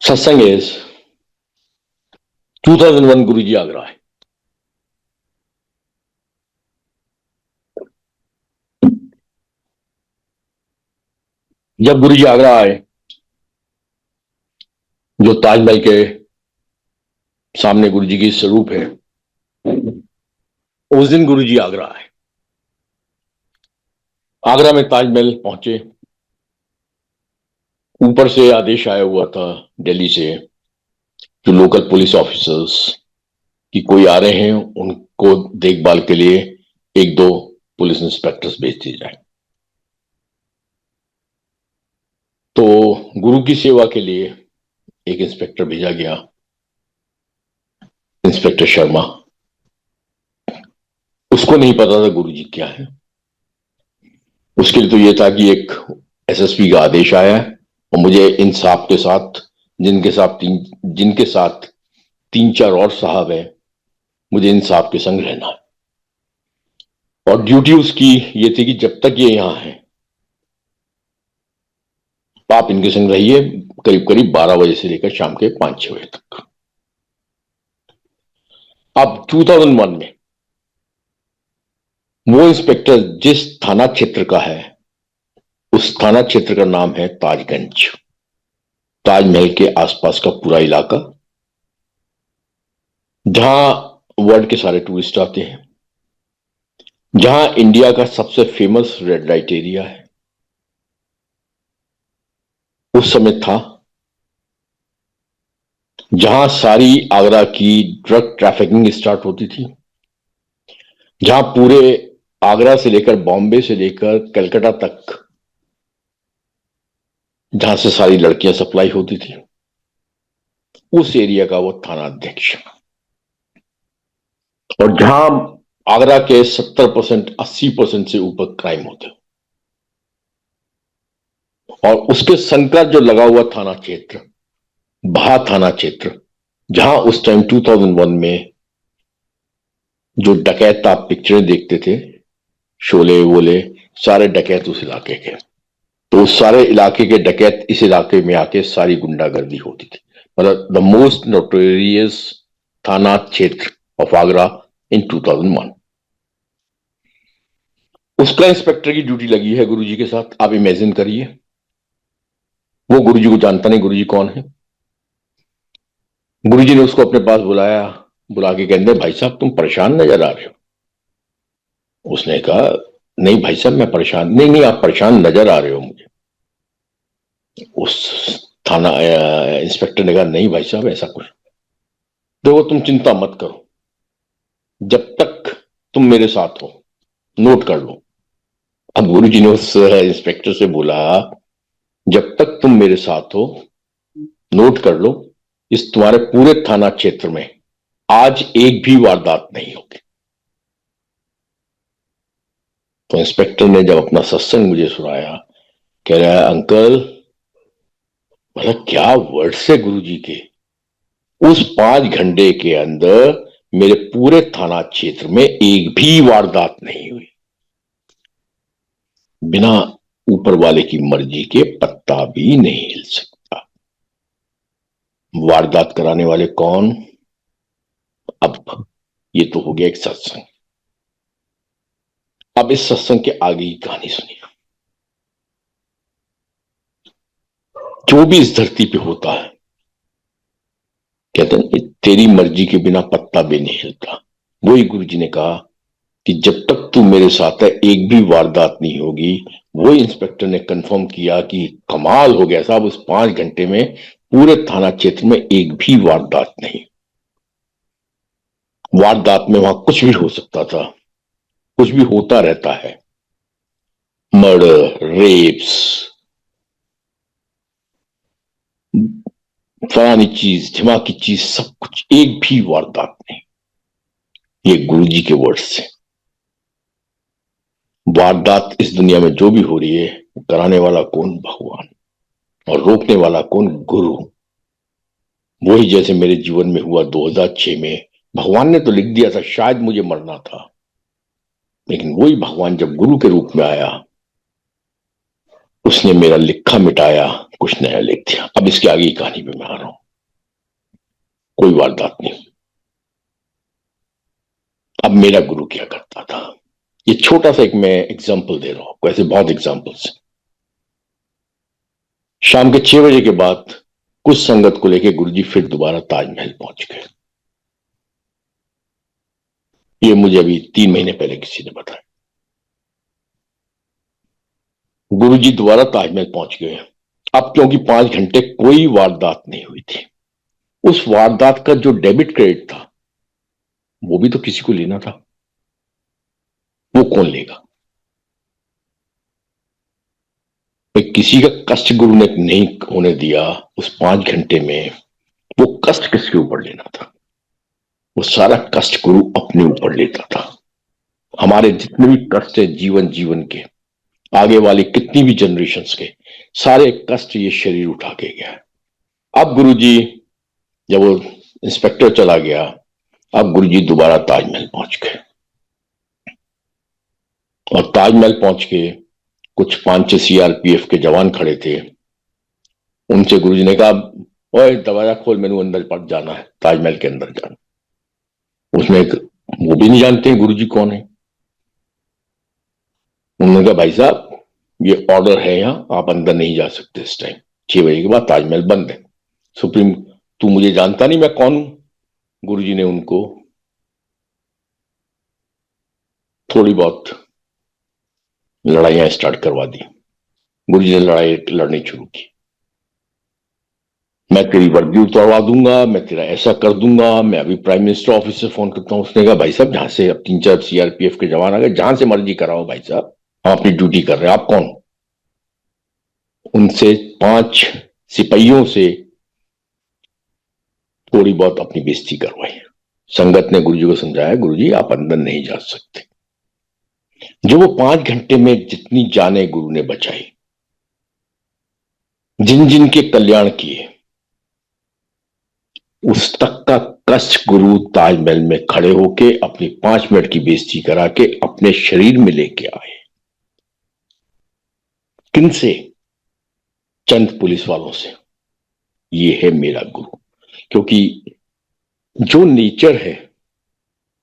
सत्संग इज 2001 गुरु जी आगरा है। जब गुरु जी आगरा आए, जो ताजमहल के सामने गुरु जी की स्वरूप है, उस दिन गुरुजी आगरा आए। आगरा में ताजमहल पहुंचे। ऊपर से आदेश आया हुआ था दिल्ली से, जो लोकल पुलिस ऑफिसर्स कि कोई आ रहे हैं उनको देखभाल के लिए एक दो पुलिस इंस्पेक्टर्स भेज दिए जाए। तो गुरु की सेवा के लिए एक इंस्पेक्टर भेजा गया, इंस्पेक्टर शर्मा। उसको नहीं पता था गुरुजी क्या है। उसके लिए तो यह था कि एक एसएसपी का आदेश आया है और मुझे इन साहब के साथ, जिनके साथ तीन चार और साहब हैं, मुझे इन साहब के संग रहना है। और ड्यूटी उसकी ये थी कि जब तक ये यहां है आप इनके संग रहिए, करीब करीब 12 बजे से लेकर शाम के 5-6 बजे तक। अब 2001 में वो इंस्पेक्टर जिस थाना क्षेत्र का है, उस थाना क्षेत्र का नाम है ताजगंज। ताजमहल के आसपास का पूरा इलाका, जहां वर्ल्ड के सारे टूरिस्ट आते हैं, जहां इंडिया का सबसे फेमस रेड लाइट एरिया है, उस समय था। जहां सारी आगरा की ड्रग ट्रैफिकिंग स्टार्ट होती थी, जहां पूरे आगरा से लेकर बॉम्बे से लेकर कलकत्ता तक, जहां से सारी लड़कियां सप्लाई होती थी, उस एरिया का वो थाना अध्यक्ष। और जहां आगरा के 70% 80% से ऊपर क्राइम होते, और उसके संकट जो लगा हुआ थाना क्षेत्र, भा थाना क्षेत्र, जहां उस टाइम 2001 में जो डकैत आप पिक्चरें देखते थे, शोले वोले, सारे डकैत उस इलाके के। तो उस सारे इलाके के डकैत इस इलाके में आके सारी गुंडागर्दी होती थी। मतलब द मोस्ट नोटोरियस थाना क्षेत्र ऑफ आगरा इन 2001। उसका इंस्पेक्टर की ड्यूटी लगी है गुरुजी के साथ। आप इमेजिन करिए, वो गुरुजी को जानता नहीं गुरुजी कौन है। गुरुजी ने उसको अपने पास बुलाया, बुला के कहते भाई साहब तुम परेशान नजर आ रहे हो। उसने कहा नहीं भाई साहब मैं परेशान नहीं, नहीं आप परेशान नजर आ रहे हो मुझे। उस थाना इंस्पेक्टर ने कहा नहीं भाई साहब ऐसा कुछ, देखो तुम चिंता मत करो, जब तक तुम मेरे साथ हो नोट कर लो। अब गुरुजी ने उस इंस्पेक्टर से बोला जब तक तुम मेरे साथ हो नोट कर लो, इस तुम्हारे पूरे थाना क्षेत्र में आज एक भी वारदात नहीं होगी। तो इंस्पेक्टर ने जब अपना सत्संग मुझे सुनाया, कह रहा है अंकल, मतलब क्या वर्ड से गुरुजी के, उस 5 घंटे के अंदर मेरे पूरे थाना क्षेत्र में एक भी वारदात नहीं हुई। बिना ऊपर वाले की मर्जी के पत्ता भी नहीं हिल सकता। वारदात कराने वाले कौन? अब ये तो हो गया एक सत्संग। अब इस सत्संग के आगे की कहानी सुनिए। जो भी इस धरती पे होता है, कहते हैं तेरी मर्जी के बिना पत्ता भी नहीं हिलता। वही गुरुजी ने कहा कि जब तक तू मेरे साथ है एक भी वारदात नहीं होगी। वो इंस्पेक्टर ने कंफर्म किया कि कमाल हो गया साहब, उस 5 घंटे में पूरे थाना क्षेत्र में एक भी वारदात नहीं। वारदात में वहां कुछ भी हो सकता था, कुछ भी होता रहता है, मर्डर, रेप्स, फलानी चीज धमाकी चीज, सब कुछ, एक भी वारदात नहीं। ये गुरुजी के वर्ड से। वारदात इस दुनिया में जो भी हो रही है, कराने वाला कौन? भगवान। और रोकने वाला कौन? गुरु। वही जैसे मेरे जीवन में हुआ 2006 में। भगवान ने तो लिख दिया था शायद मुझे मरना था, लेकिन वही भगवान जब गुरु के रूप में आया, उसने मेरा लिखा मिटाया, कुछ नया लिख दिया। अब इसके आगे की कहानी पे मैं आ रहा हूं। कोई वारदात नहीं। अब मेरा गुरु क्या करता था, ये छोटा सा एक मैं एग्जाम्पल दे रहा हूं आपको, ऐसे बहुत एग्जाम्पल्स। शाम के 6 बजे के बाद कुछ संगत को लेकर गुरुजी फिर दोबारा ताजमहल पहुंच गए। ये मुझे अभी 3 महीने पहले किसी ने बताया। गुरुजी दोबारा ताजमहल पहुंच गए। अब क्योंकि 5 घंटे कोई वारदात नहीं हुई थी, उस वारदात का जो डेबिट क्रेडिट था वो भी तो किसी को लेना था। वो कौन लेगा? भाई किसी का कष्ट गुरु ने नहीं होने दिया उस 5 घंटे में। वो कष्ट किसके ऊपर लेना था? वो सारा कष्ट गुरु अपने ऊपर लेता था। हमारे जितने भी कष्ट है जीवन जीवन के, आगे वाले कितनी भी जनरेशन्स के, सारे कष्ट ये शरीर उठा के गया। अब गुरुजी जब वो इंस्पेक्टर चला गया, अब गुरुजी दोबारा ताजमहल पहुंच गए। और ताजमहल पहुंच के कुछ 5-6 सीआरपीएफ के जवान खड़े थे। उनसे गुरुजी ने कहा, ओए दरवाजा खोल, मैंने अंदर पर जाना है, ताजमहल के अंदर जाना। उसमें वो भी नहीं जानते गुरुजी कौन है। उन्होंने कहा, भाई साहब ये ऑर्डर है, यहां आप अंदर नहीं जा सकते इस टाइम, 6 बजे के बाद ताजमहल बंद है। सुप्रीम, तू मुझे जानता नहीं मैं कौन हूं। गुरुजी ने उनको थोड़ी बहुत लड़ाइयां स्टार्ट करवा दी। गुरुजी ने लड़ाई लड़नी शुरू की। मैं तेरी वर्दी उतरवा दूंगा, मैं तेरा ऐसा कर दूंगा, मैं अभी प्राइम मिनिस्टर ऑफिस से फोन करता हूं। उसने कहा, भाई साहब जहां से अब 3-4 सीआरपीएफ के जवान आ गए, जहां से मर्जी कराओ भाई साहब, हम अपनी ड्यूटी कर रहे हैं, आप कौन? उनसे 5 सिपाहियों से थोड़ी बहुत अपनी बेइज्जती करवाई। संगत ने गुरुजी को समझाया, गुरुजी आप अंदर नहीं जा सकते। जो वो 5 घंटे में जितनी जाने गुरु ने बचाई, जिन जिन के कल्याण किए, उस तक का कष्ट गुरु ताजमहल में खड़े होके अपनी 5 मिनट की बेइज्जती करा के अपने शरीर में लेके आए। किनसे? चंद पुलिस वालों से। ये है मेरा गुरु। क्योंकि जो नेचर है,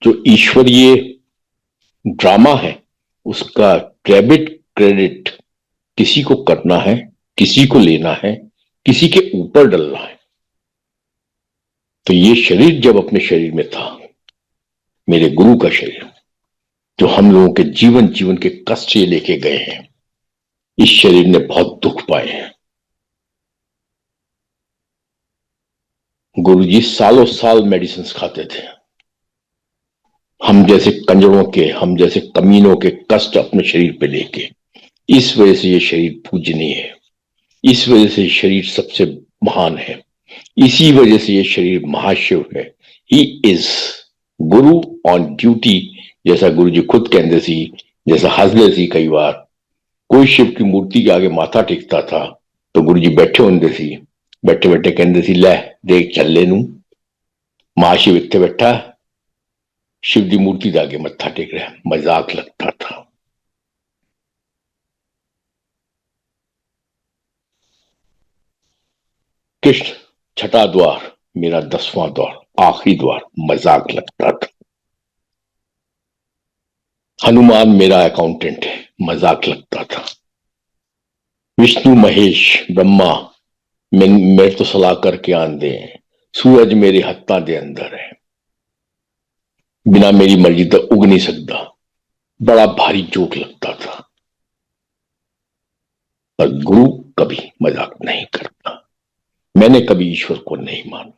जो ईश्वरीय ड्रामा है, उसका डेबिट क्रेडिट किसी को करना है, किसी को लेना है, किसी के ऊपर डलना है। तो ये शरीर जब अपने शरीर में था, मेरे गुरु का शरीर, जो हम लोगों के जीवन जीवन के कष्ट ये लेके गए हैं, इस शरीर ने बहुत दुख पाए हैं। गुरुजी सालों साल मेडिसिन खाते थे। हम जैसे कंजरों के, हम जैसे कमीनों के कष्ट अपने शरीर पे लेके। इस वजह से ये शरीर पूजनीय है, इस वजह से शरीर सबसे महान है, इसी वजह से ये शरीर महाशिव है। He is Guru on duty. जैसा गुरुजी खुद कहते सी, जैसा हंसदे सी, कई बार कोई शिव की मूर्ति के आगे माथा टेकता था तो गुरुजी बैठे होंगे सी, बैठे बैठे कहते सी, ले देख चल ले नू, महाशिव इतने बैठा, शिव की मूर्ति के आगे मत्था टेक रहा है। मजाक लगता था। कृष्ण छठा द्वार, मेरा 10वां द्वार, आखिरी द्वार, मजाक लगता था। हनुमान मेरा अकाउंटेंट है, मजाक लगता था। विष्णु महेश ब्रह्मा मेरे तो सलाह करके आन दे, सूरज मेरे हत्ता दे अंदर है, बिना मेरी मर्जी तो उग नहीं सकता। बड़ा भारी जोक लगता था। पर गुरु कभी मजाक नहीं करता। मैंने कभी ईश्वर को नहीं माना,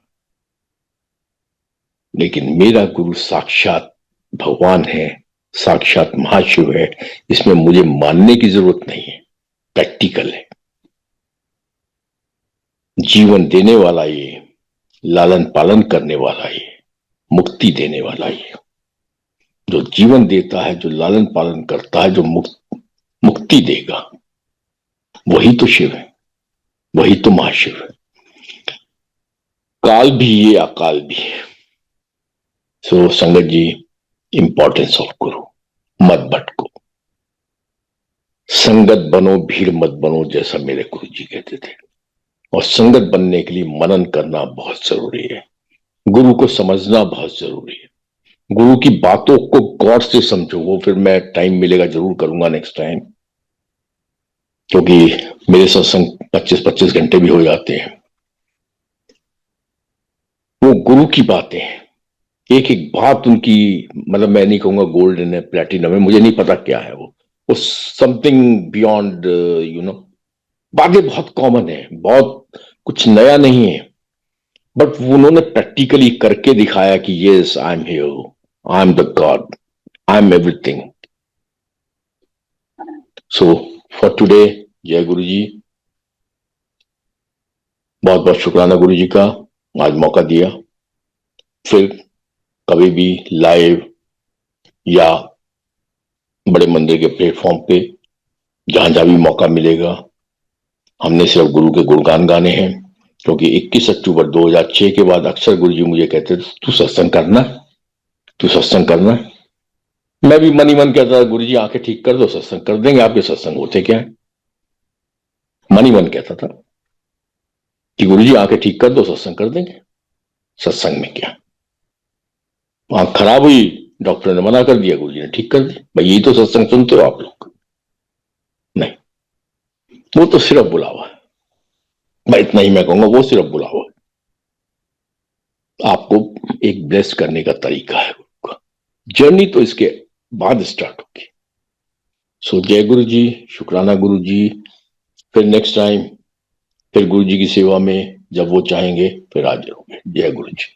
लेकिन मेरा गुरु साक्षात भगवान है, साक्षात महाशिव है। इसमें मुझे मानने की जरूरत नहीं है, प्रैक्टिकल है। जीवन देने वाला ये, लालन पालन करने वाला ये, मुक्ति देने वाला ये, जो जीवन देता है, जो लालन पालन करता है, जो मुक्ति देगा, वही तो शिव है, वही तो महाशिव है। काल भी ये, अकाल भी है। सो संगत जी, इंपॉर्टेंस ऑफ गुरु, मत भटको, संगत बनो, भीड़ मत बनो, जैसा मेरे गुरु जी कहते थे। और संगत बनने के लिए मनन करना बहुत जरूरी है, गुरु को समझना बहुत जरूरी है, गुरु की बातों को गौर से समझो। वो फिर मैं टाइम मिलेगा जरूर करूंगा नेक्स्ट टाइम, क्योंकि मेरे सत्संग 25-25 घंटे भी हो जाते हैं। वो गुरु की बातें हैं, एक एक बात उनकी, मतलब मैं नहीं कहूंगा गोल्डन है, प्लेटिनम है, मुझे नहीं पता क्या है वो समथिंग बियॉन्ड, यू नो। बातें बहुत कॉमन है, बहुत कुछ नया नहीं है, बट उन्होंने प्रैक्टिकली करके दिखाया कि yes, I am here, I am the God, I am everything. So for today, जय गुरु जी। बहुत बहुत शुक्राना गुरु जी का, आज मौका दिया। फिर कभी भी लाइव या बड़े मंदिर के प्लेटफॉर्म पे, जहां जहां भी मौका मिलेगा, हमने सिर्फ गुरु के गुणगान गाने हैं। क्योंकि 21 अक्टूबर 2006 के बाद अक्सर गुरु जी मुझे कहते थे, तू सत्संग करना, तू सत्संग करना। मैं भी मन ही मन कहता था, गुरु जी आंखें ठीक कर दो, सत्संग कर देंगे। आपके सत्संग होते क्या है? मन ही मन कहता था कि गुरु जी आंखें ठीक कर दो, सत्संग कर देंगे। सत्संग में क्या, आंख खराब हुई, डॉक्टर ने मना कर दिया, गुरु जी ने ठीक कर दी, भाई यही तो सत्संग सुनते हो आप लोग। नहीं, वो तो सिर्फ बुलावा है। मैं इतना ही मैं कहूंगा, वो सिर्फ बुलावा है। आपको एक ब्लेस करने का तरीका है गुरु का। जर्नी तो इसके बाद स्टार्ट होगी। सो जय गुरु जी, शुक्राना गुरु जी। फिर नेक्स्ट टाइम, फिर गुरु जी की सेवा में जब वो चाहेंगे फिर हाजिर होंगे। जय गुरु जी।